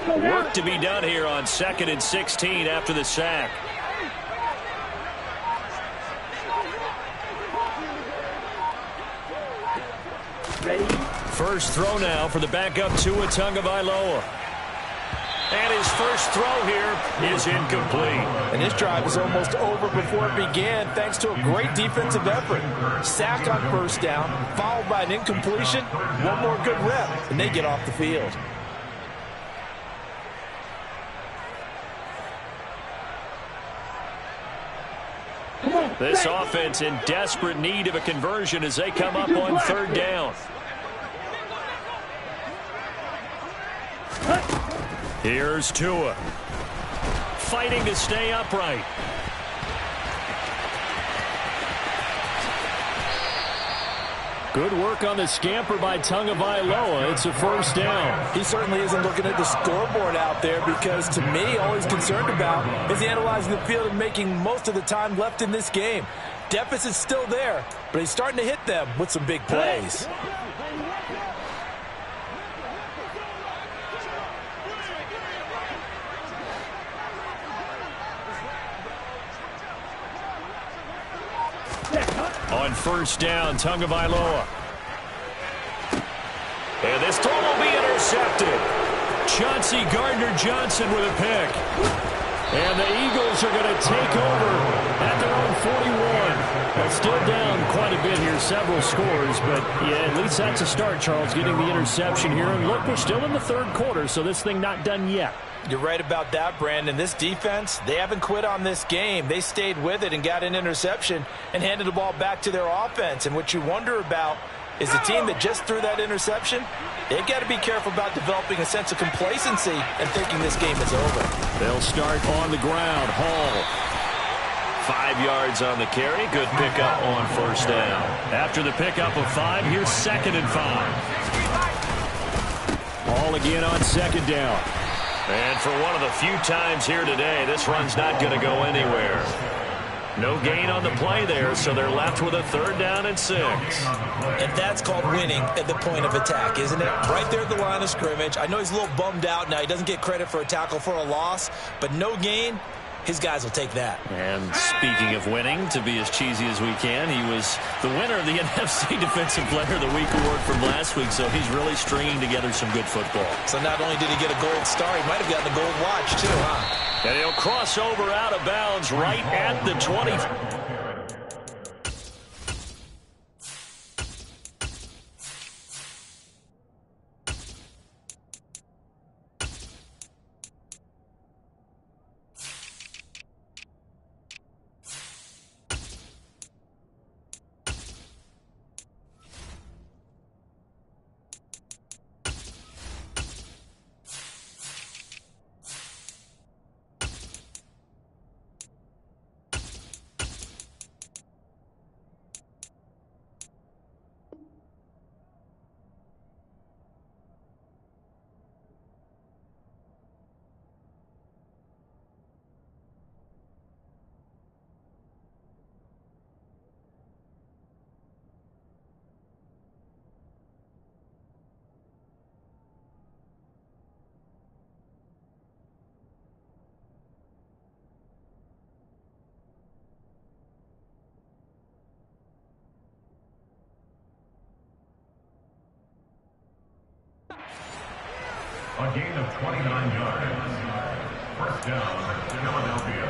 Work to be done here on 2nd and 16 after the sack. First throw now for the backup Tua Tagovailoa. And his first throw here is incomplete. And this drive is almost over before it began, thanks to a great defensive effort. Sack on first down, followed by an incompletion. One more good rep, and they get off the field. This offense in desperate need of a conversion as they come up on 3rd down. Here's Tua. Fighting to stay upright. Good work on the scamper by Tagovailoa. It's a first down. He certainly isn't looking at the scoreboard out there, because to me, all he's concerned about is analyzing the field and making most of the time left in this game. Deficit's still there, but he's starting to hit them with some big plays. On first down, Tagovailoa. And this throw will be intercepted. Chauncey Gardner-Johnson with a pick. And the Eagles are going to take over at their own 41. But still down quite a bit here, several scores. But, yeah, at least that's a start, Charles, getting the interception here. And look, we're still in the 3rd quarter, so this thing not done yet. You're right about that, Brandon. This defense, they haven't quit on this game. They stayed with it and got an interception and handed the ball back to their offense. And what you wonder about is the team that just threw that interception, they've got to be careful about developing a sense of complacency and thinking this game is over. They'll start on the ground. Hall. 5 yards on the carry. Good pickup on first down. After the pickup of 5, here's 2nd and 5. Hall again on 2nd down. And for one of the few times here today, this run's not going to go anywhere. No gain on the play there, so they're left with a 3rd down and 6. And that's called winning at the point of attack, isn't it? Right there at the line of scrimmage. I know he's a little bummed out now. He doesn't get credit for a tackle for a loss, but no gain, his guys will take that. And speaking of winning, to be as cheesy as we can, he was the winner of the NFC Defensive Player of the Week award from last week, so he's really stringing together some good football. So not only did he get a gold star, he might have gotten a gold watch too, huh? And he'll cross over out of bounds right at the 20. A gain of 29 yards. First down, Philadelphia.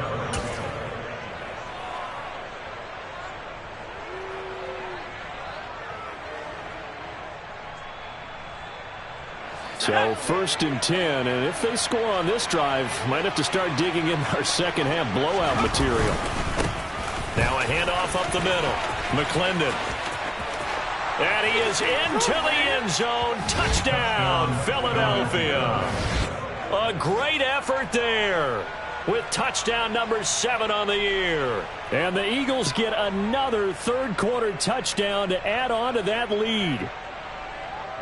So 1st and 10, and if they score on this drive, might have to start digging in our second half blowout material. Now a handoff up the middle. McClendon. And he is into the end zone. Touchdown, Philadelphia. A great effort there with touchdown number 7 on the year. And the Eagles get another third-quarter touchdown to add on to that lead.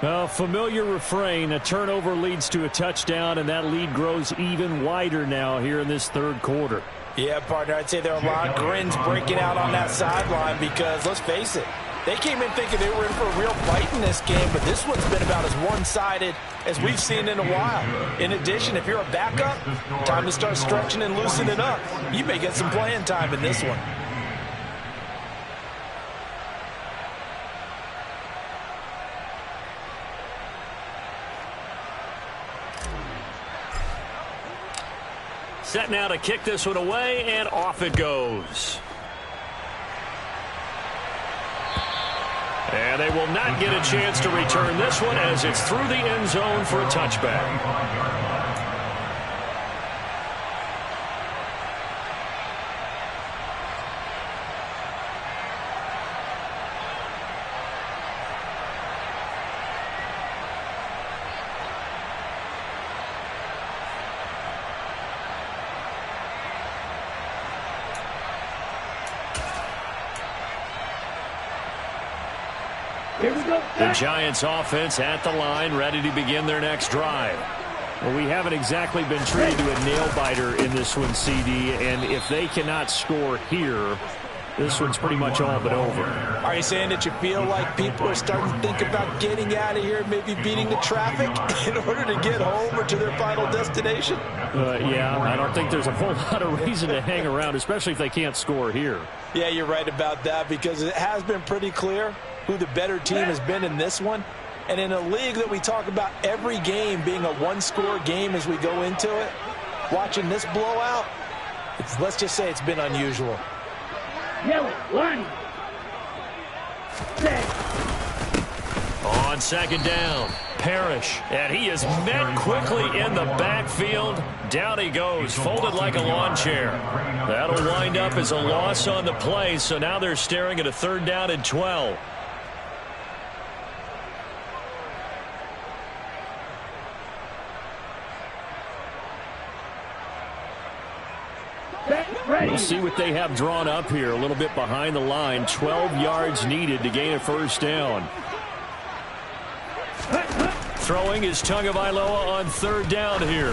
A familiar refrain, a turnover leads to a touchdown, and that lead grows even wider now here in this third quarter. Yeah, partner, I'd say there are a lot of grins breaking out on that sideline because, let's face it, they came in thinking they were in for a real fight in this game, but this one's been about as one-sided as we've seen in a while. In addition, if you're a backup, time to start stretching and loosening up. You may get some playing time in this one. Set now to kick this one away, and off it goes. And they will not get a chance to return this one as it's through the end zone for a touchback. The Giants offense at the line, ready to begin their next drive. Well, we haven't exactly been treated to a nail-biter in this one, CD, and if they cannot score here, this one's pretty much all but over. Are you saying that you feel like people are starting to think about getting out of here, maybe beating the traffic in order to get home or to their final destination? Yeah, I don't think there's a whole lot of reason to hang around, especially if they can't score here. Yeah, you're right about that because it has been pretty clear who the better team has been in this one. And in a league that we talk about every game being a one-score game as we go into it, watching this blowout, let's just say it's been unusual. Yellow, line. On second down, Parrish, and he is met quickly in the backfield. Down he goes, folded like a lawn chair. That'll wind up as a loss on the play, so now they're staring at a 3rd down and 12. We'll see what they have drawn up here. A little bit behind the line. 12 yards needed to gain a 1st down. Throwing is Tagovailoa on 3rd down here.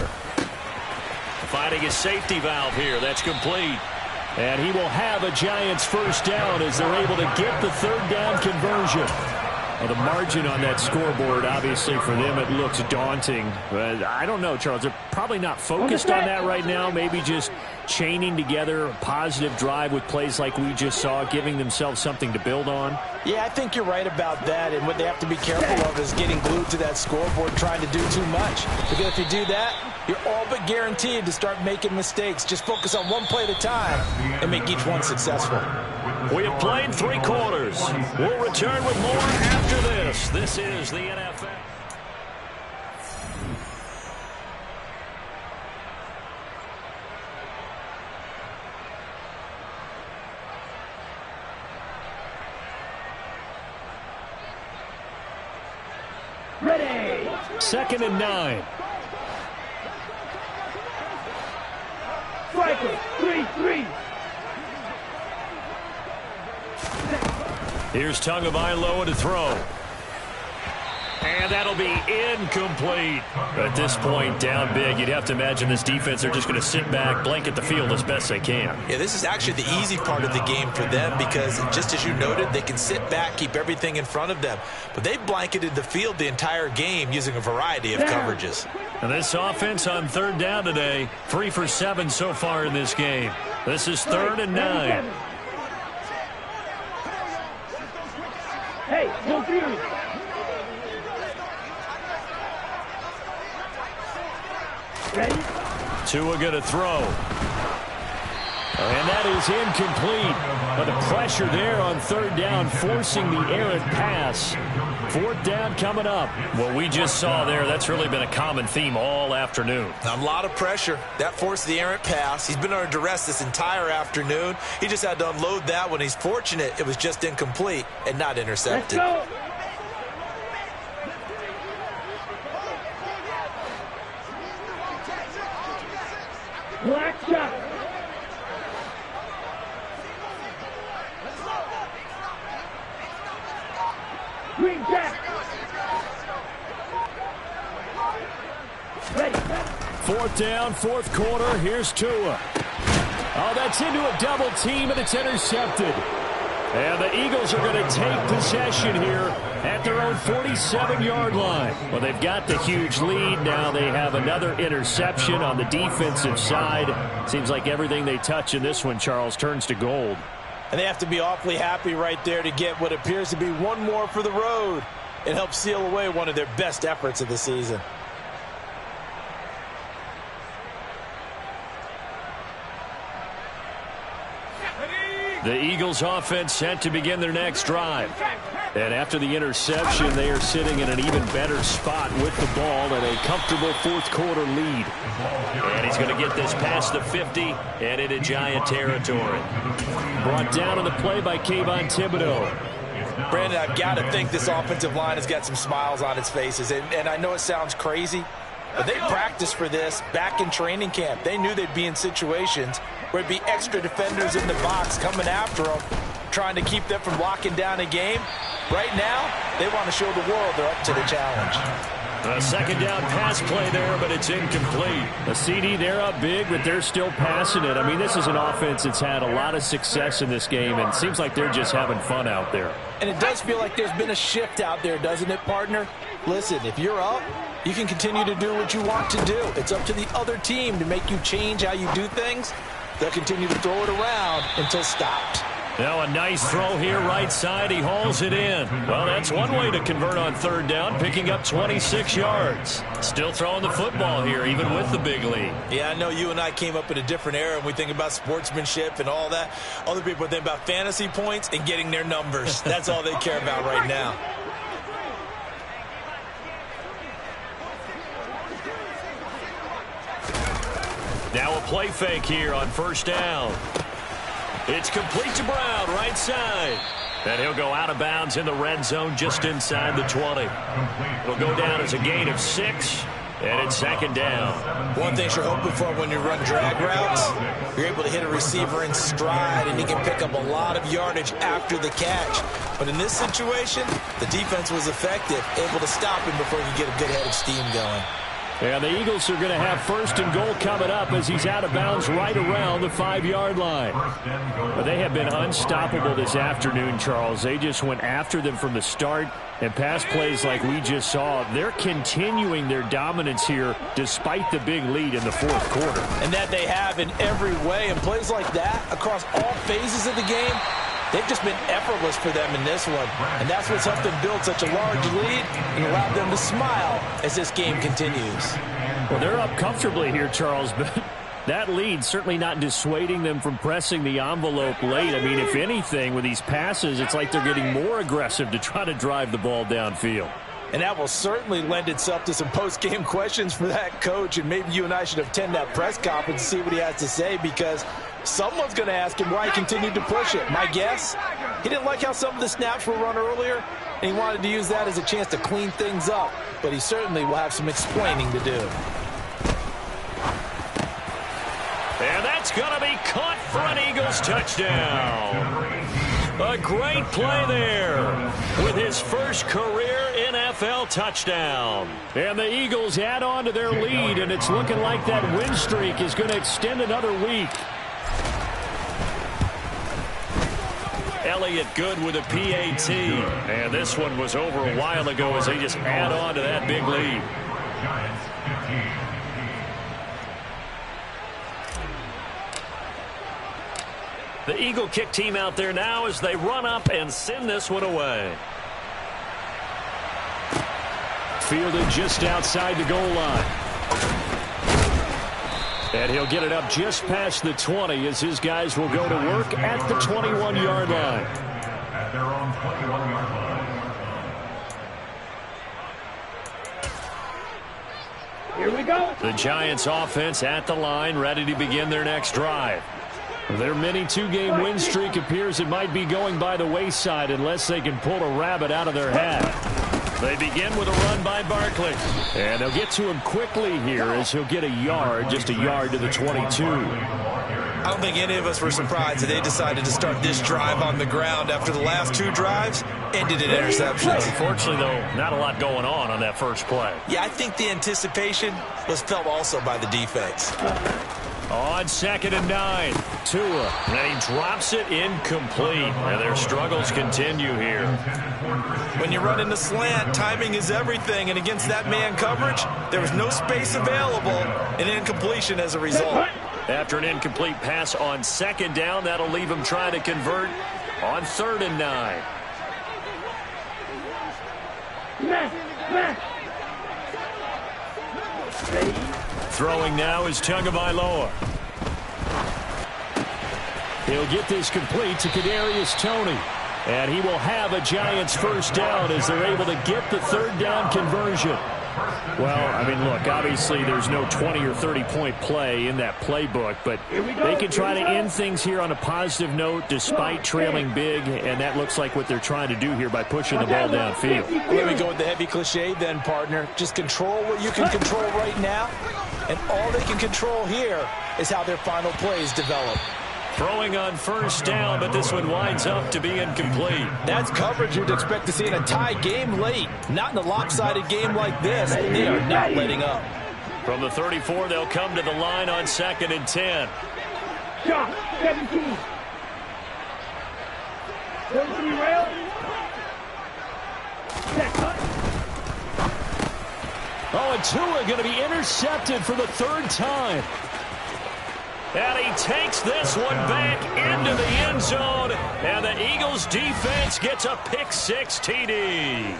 Finding a safety valve here. That's complete. And he will have a Giants 1st down as they're able to get the 3rd down conversion. Well, the margin on that scoreboard, obviously, for them, it looks daunting. But I don't know, Charles. They're probably not focused on that right now. Maybe just chaining together a positive drive with plays like we just saw, giving themselves something to build on. Yeah, I think you're right about that. And what they have to be careful of is getting glued to that scoreboard and trying to do too much. Because if you do that, you're all but guaranteed to start making mistakes. Just focus on one play at a time and make each one successful. We have played 3 quarters. We'll return with more after this. This is the NFL. Ready. 2nd and 9. Striker, 3-3. Here's Tagovailoa to throw. And that'll be incomplete. At this point, down big, you'd have to imagine this defense are just going to sit back, blanket the field as best they can. Yeah, this is actually the easy part of the game for them because, just as you noted, they can sit back, keep everything in front of them. But they've blanketed the field the entire game using a variety of coverages. And this offense on 3rd down today, 3 for 7 so far in this game. This is 3rd and 9. Hey, no fury. Ready? Tua going to throw. And that is incomplete. But the pressure there on third down, forcing the errant pass. Fourth down coming up. What we just saw there, that's really been a common theme all afternoon. A lot of pressure. That forced the errant pass. He's been under duress this entire afternoon. He just had to unload that one. He's fortunate it was just incomplete and not intercepted. Let's go. Black shot. Green jack. Ready. Fourth down, fourth quarter. Here's Tua. Oh, that's into a double team, and it's intercepted. And the Eagles are going to take possession here at their own 47-yard line. Well, they've got the huge lead. Now they have another interception on the defensive side. Seems like everything they touch in this one, Charles, turns to gold. And they have to be awfully happy right there to get what appears to be one more for the road. It helps seal away one of their best efforts of the season. The Eagles offense set to begin their next drive. And after the interception, they are sitting in an even better spot with the ball and a comfortable fourth quarter lead. And he's going to get this past the 50 and into Giant territory. Brought down on the play by Kayvon Thibodeaux. Brandon, I've got to think this offensive line has got some smiles on its faces. And I know it sounds crazy, but they practiced for this back in training camp. They knew they'd be in situations where it'd be extra defenders in the box coming after them, trying to keep them from locking down a game. Right now, they want to show the world they're up to the challenge. A second down pass play there, but it's incomplete. A CD, they're up big, but they're still passing it. I mean, this is an offense that's had a lot of success in this game, and it seems like they're just having fun out there. And it does feel like there's been a shift out there, doesn't it, partner? Listen, if you're up, you can continue to do what you want to do. It's up to the other team to make you change how you do things. They'll continue to throw it around until stopped. Now a nice throw here right side. He hauls it in. Well, that's one way to convert on third down, picking up 26 yards. Still throwing the football here, even with the big lead. Yeah, I know you and I came up in a different era, and we think about sportsmanship and all that. Other people think about fantasy points and getting their numbers. That's all they care about right now. Now a play fake here on first down. It's complete to Brown, right side. And he'll go out of bounds in the red zone just inside the 20. It'll go down as a gain of 6, and it's second down. One thing you're hoping for when you run drag routes, you're able to hit a receiver in stride, and he can pick up a lot of yardage after the catch. But in this situation, the defense was effective, able to stop him before he could get a good head of steam going. And the Eagles are going to have first and goal coming up as he's out of bounds right around the 5-yard line. But they have been unstoppable this afternoon, Charles. They just went after them from the start, and pass plays like we just saw, they're continuing their dominance here despite the big lead in the fourth quarter. And that they have in every way, and plays like that across all phases of the game, they've just been effortless for them in this one. And that's what's helped them build such a large lead and allowed them to smile as this game continues. Well, they're up comfortably here, Charles, but that lead certainly not dissuading them from pressing the envelope late. I mean, if anything, with these passes, it's like they're getting more aggressive to try to drive the ball downfield. And that will certainly lend itself to some post-game questions for that coach. And maybe you and I should attend that press conference and see what he has to say, because someone's going to ask him why he continued to push it. My guess, he didn't like how some of the snaps were run earlier, and he wanted to use that as a chance to clean things up. But he certainly will have some explaining to do. And that's going to be caught for an Eagles touchdown. A great play there with his first career NFL touchdown. And the Eagles add on to their lead, and it's looking like that win streak is going to extend another week. Elliott good with a PAT. And this one was over a while ago as they just add on to that big lead. The Eagle kick team out there now as they run up and send this one away. Fielded just outside the goal line. And he'll get it up just past the 20 as his guys will go to work at the 21-yard line. At their own 21-yard line. Here we go. The Giants offense at the line, ready to begin their next drive. Their mini two-game win streak appears it might be going by the wayside unless they can pull a rabbit out of their hat. They begin with a run by Barkley. And they'll get to him quickly here as he'll get a yard, just a yard to the 22. I don't think any of us were surprised that they decided to start this drive on the ground after the last two drives ended in interceptions. Unfortunately, though, not a lot going on that first play. Yeah, I think the anticipation was felt also by the defense. On 2nd and 9, Tua, and he drops it incomplete. And their struggles continue here. When you run in the slant, timing is everything, and against that man coverage, there was no space available, and incompletion as a result. After an incomplete pass on 2nd down, that'll leave him trying to convert on 3rd and 9. Throwing now is Tagovailoa. He'll get this complete to Kadarius Toney. And he will have a Giants first down as they're able to get the 3rd down conversion. Well, I mean, look, obviously there's no 20 or 30-point play in that playbook, but they can try to end things here on a positive note despite trailing big, and that looks like what they're trying to do here by pushing the ball downfield. Let me go with the heavy cliche then, partner. Just control what you can control right now, and all they can control here is how their final plays develop. Throwing on 1st down, but this one winds up to be incomplete. That's coverage you'd expect to see in a tie game late. Not in a lopsided game like this. They are not letting up. From the 34, they'll come to the line on 2nd and 10. Shot 17. 33 rail. Oh, and Tua going to be intercepted for the 3rd time. And he takes this one back into the end zone. And the Eagles defense gets a pick-6 TD.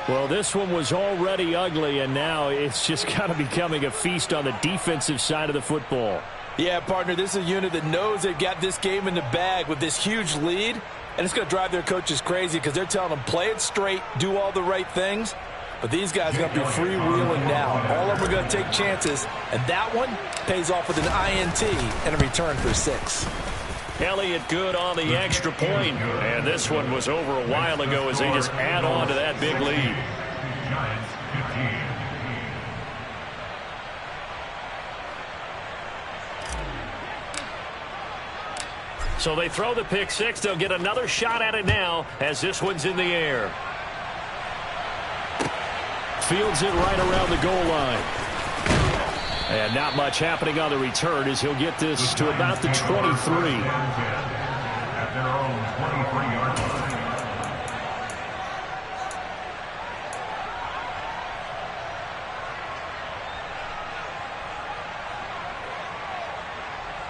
Well, this one was already ugly, and now it's just kind of becoming a feast on the defensive side of the football. Yeah, partner, this is a unit that knows they've got this game in the bag with this huge lead. And it's going to drive their coaches crazy because they're telling them, play it straight, do all the right things. But these guys are going to be freewheeling now. All of them are going to take chances, and that one pays off with an INT and a return for 6. Elliott good on the extra point, and this one was over a while ago as they just add on to that big lead. Giants 15. So they throw the pick-6. They'll get another shot at it now as this one's in the air. Fields it right around the goal line. And not much happening on the return as he'll get this to about the 23. At their own 23-yard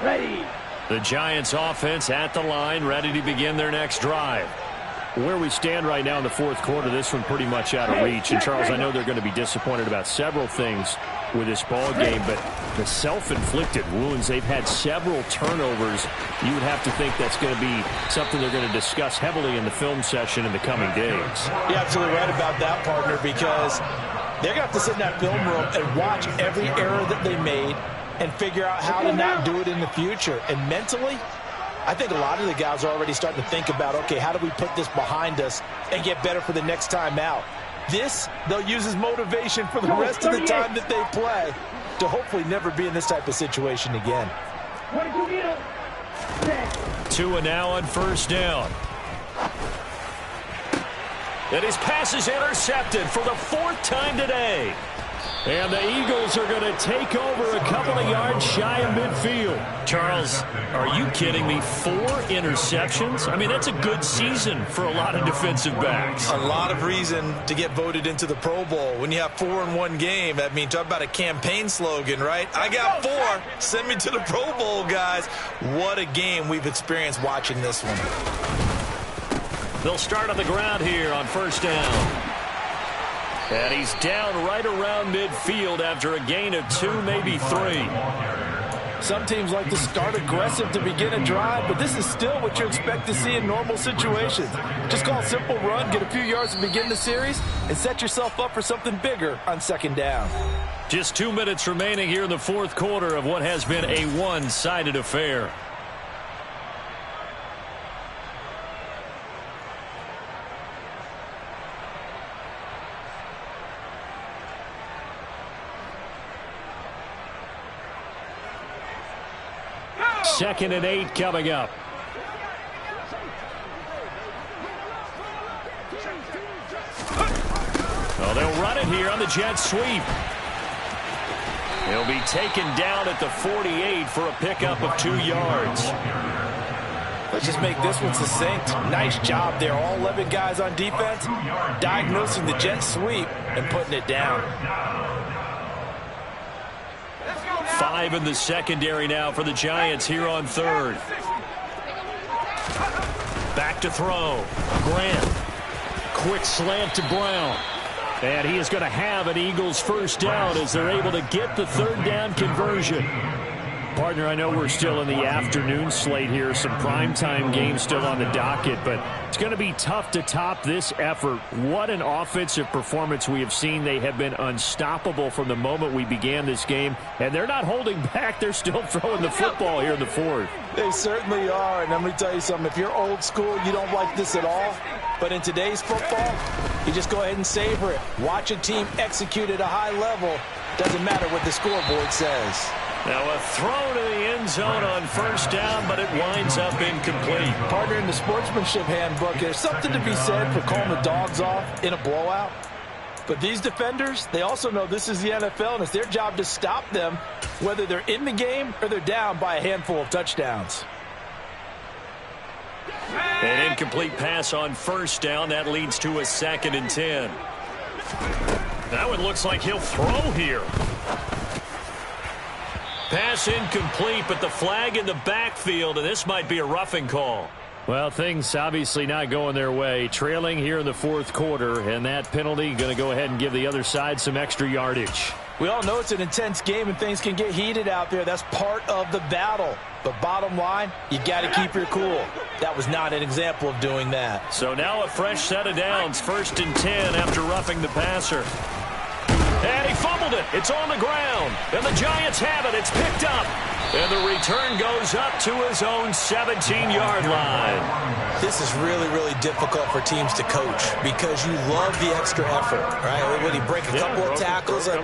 line. Ready. The Giants offense at the line, ready to begin their next drive. Where we stand right now in the 4th quarter, this one pretty much out of reach. And, Charles, I know they're going to be disappointed about several things with this ball game, but the self-inflicted wounds, they've had several turnovers. You would have to think that's going to be something they're going to discuss heavily in the film session in the coming days. You're absolutely right about that, partner, because they're going to have to sit in that film room and watch every error that they made and figure out how to not do it in the future. And mentally, I think a lot of the guys are already starting to think about, okay, how do we put this behind us and get better for the next time out? This, they'll use as motivation for the rest of the time that they play to hopefully never be in this type of situation again. Tua now on 1st down. And his pass is intercepted for the 4th time today. And the Eagles are going to take over a couple of yards shy of midfield. Charles, are you kidding me? 4 interceptions? I mean, that's a good season for a lot of defensive backs. A lot of reason to get voted into the Pro Bowl. When you have 4 in one game, I mean, talk about a campaign slogan, right? I got 4. Send me to the Pro Bowl, guys. What a game we've experienced watching this one. They'll start on the ground here on 1st down. And he's down right around midfield after a gain of 2, maybe 3. Some teams like to start aggressive to begin a drive, but this is still what you expect to see in normal situations. Just call a simple run, get a few yards to begin the series, and set yourself up for something bigger on second down. Just 2 minutes remaining here in the fourth quarter of what has been a one-sided affair. Second and 8 coming up. Oh, they'll run it here on the jet sweep. He'll be taken down at the 48 for a pickup of 2 yards. Let's just make this one succinct. Nice job there. All 11 guys on defense diagnosing the jet sweep and putting it down. 5 in the secondary now for the Giants here on third. Back to throw. Grant. Quick slant to Brown. And he is going to have an Eagles first down as they're able to get the third down conversion. Partner, I know we're still in the afternoon slate here. Some primetime games still on the docket, but it's going to be tough to top this effort. What an offensive performance we have seen. They have been unstoppable from the moment we began this game, and they're not holding back. They're still throwing the football here in the fourth. They certainly are, and let me tell you something. If you're old school, you don't like this at all. But in today's football, you just go ahead and savor it. Watch a team execute at a high level. Doesn't matter what the scoreboard says. Now a throw to the end zone on first down, but it winds up incomplete. Partner, in the sportsmanship handbook, there's something to be said for calling the dogs off in a blowout. But these defenders, they also know this is the NFL, and it's their job to stop them, whether they're in the game or they're down by a handful of touchdowns. An incomplete pass on first down. That leads to a 2nd and 10. That one looks like he'll throw here. Pass incomplete, but the flag in the backfield, and this might be a roughing call. Well, things obviously not going their way. Trailing here in the fourth quarter, and that penalty going to go ahead and give the other side some extra yardage. We all know it's an intense game and things can get heated out there. That's part of the battle. But bottom line, you got to keep your cool. That was not an example of doing that. So now a fresh set of downs. 1st and 10 after roughing the passer. And he fumbled it. It's on the ground. And the Giants have it. It's picked up. And the return goes up to his own 17-yard line. This is really, really difficult for teams to coach because you love the extra effort, right? When he break a couple of tackles, I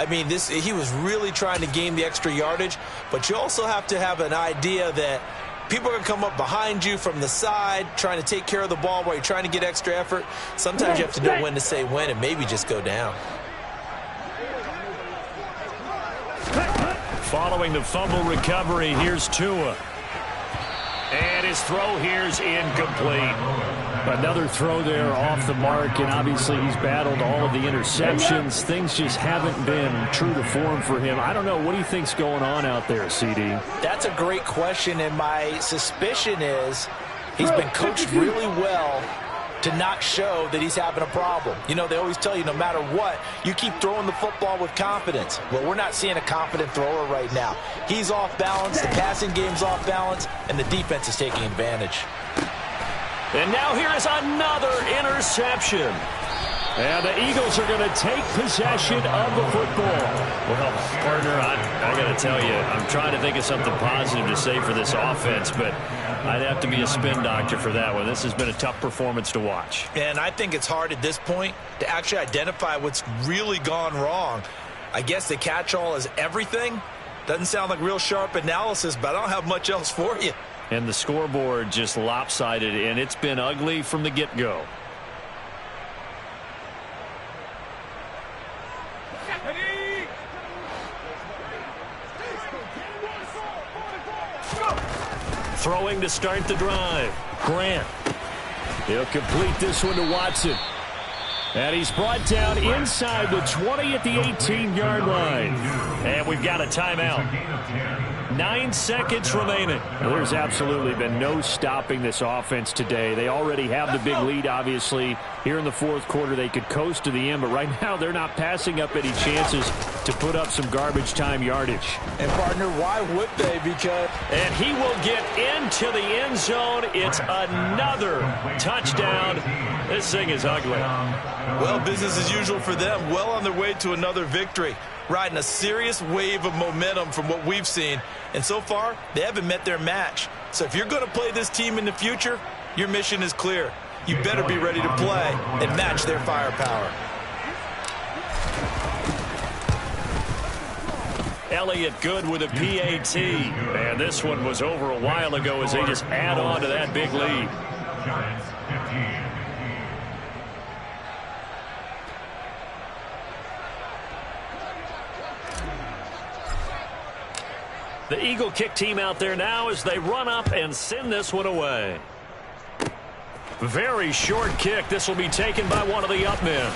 mean, he was really trying to gain the extra yardage, but you also have to have an idea that people are going to come up behind you from the side trying to take care of the ball while you're trying to get extra effort. Sometimes you have to know when to say when and maybe just go down. Following the fumble recovery, here's Tua. And his throw here's incomplete. Another throw there off the mark, and obviously he's battled all of the interceptions. Things just haven't been true to form for him. I don't know. What do you think's going on out there, CD? That's a great question, and my suspicion is he's been coached really well to not show that he's having a problem. You know, they always tell you no matter what, you keep throwing the football with confidence. Well, we're not seeing a confident thrower right now. He's off balance, the passing game's off balance, and the defense is taking advantage. And now here is another interception. And the Eagles are going to take possession of the football. Well, partner, I got to tell you, I'm trying to think of something positive to say for this offense, but I'd have to be a spin doctor for that one. This has been a tough performance to watch. And I think it's hard at this point to actually identify what's really gone wrong. I guess the catch-all is everything. Doesn't sound like real sharp analysis, but I don't have much else for you. And the scoreboard just lopsided, and it's been ugly from the get-go. Throwing to start the drive. Grant. He'll complete this one to Watson. And he's brought down inside the 20 at the 18-yard line. And we've got a timeout. 9 seconds remaining. Well, there's absolutely been no stopping this offense today. They already have the big lead, obviously. Here in the fourth quarter, they could coast to the end, but right now they're not passing up any chances to put up some garbage time yardage. And, partner, why would they? Because... And he will get into the end zone. It's another touchdown. This thing is ugly. Well, business as usual for them. Well on their way to another victory. Riding a serious wave of momentum from what we've seen. And so far, they haven't met their match. So if you're going to play this team in the future, your mission is clear. You better be ready to play and match their firepower. Elliott Good with a PAT. And this one was over a while ago as they just add on to that big lead. Giants 15. The Eagle kick team out there now as they run up and send this one away. Very short kick. This will be taken by one of the up men.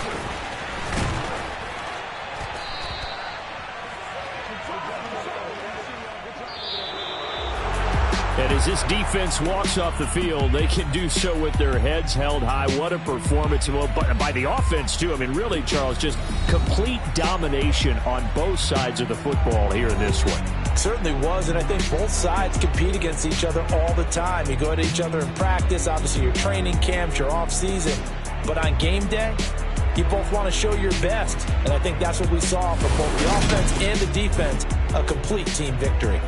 And as this defense walks off the field, they can do so with their heads held high. What a performance. Well, by the offense, too. I mean, really, Charles, just complete domination on both sides of the football here in this one. Certainly was, and I think both sides compete against each other all the time. You go at each other in practice, obviously your training camps, your off-season. But on game day, you both want to show your best. And I think that's what we saw from both the offense and the defense, a complete team victory.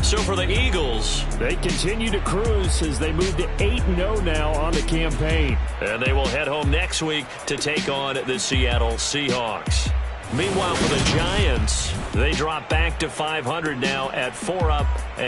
So for the Eagles, they continue to cruise as they move to 8-0 now on the campaign. And they will head home next week to take on the Seattle Seahawks. Meanwhile, for the Giants, they drop back to 500 now at 4 up.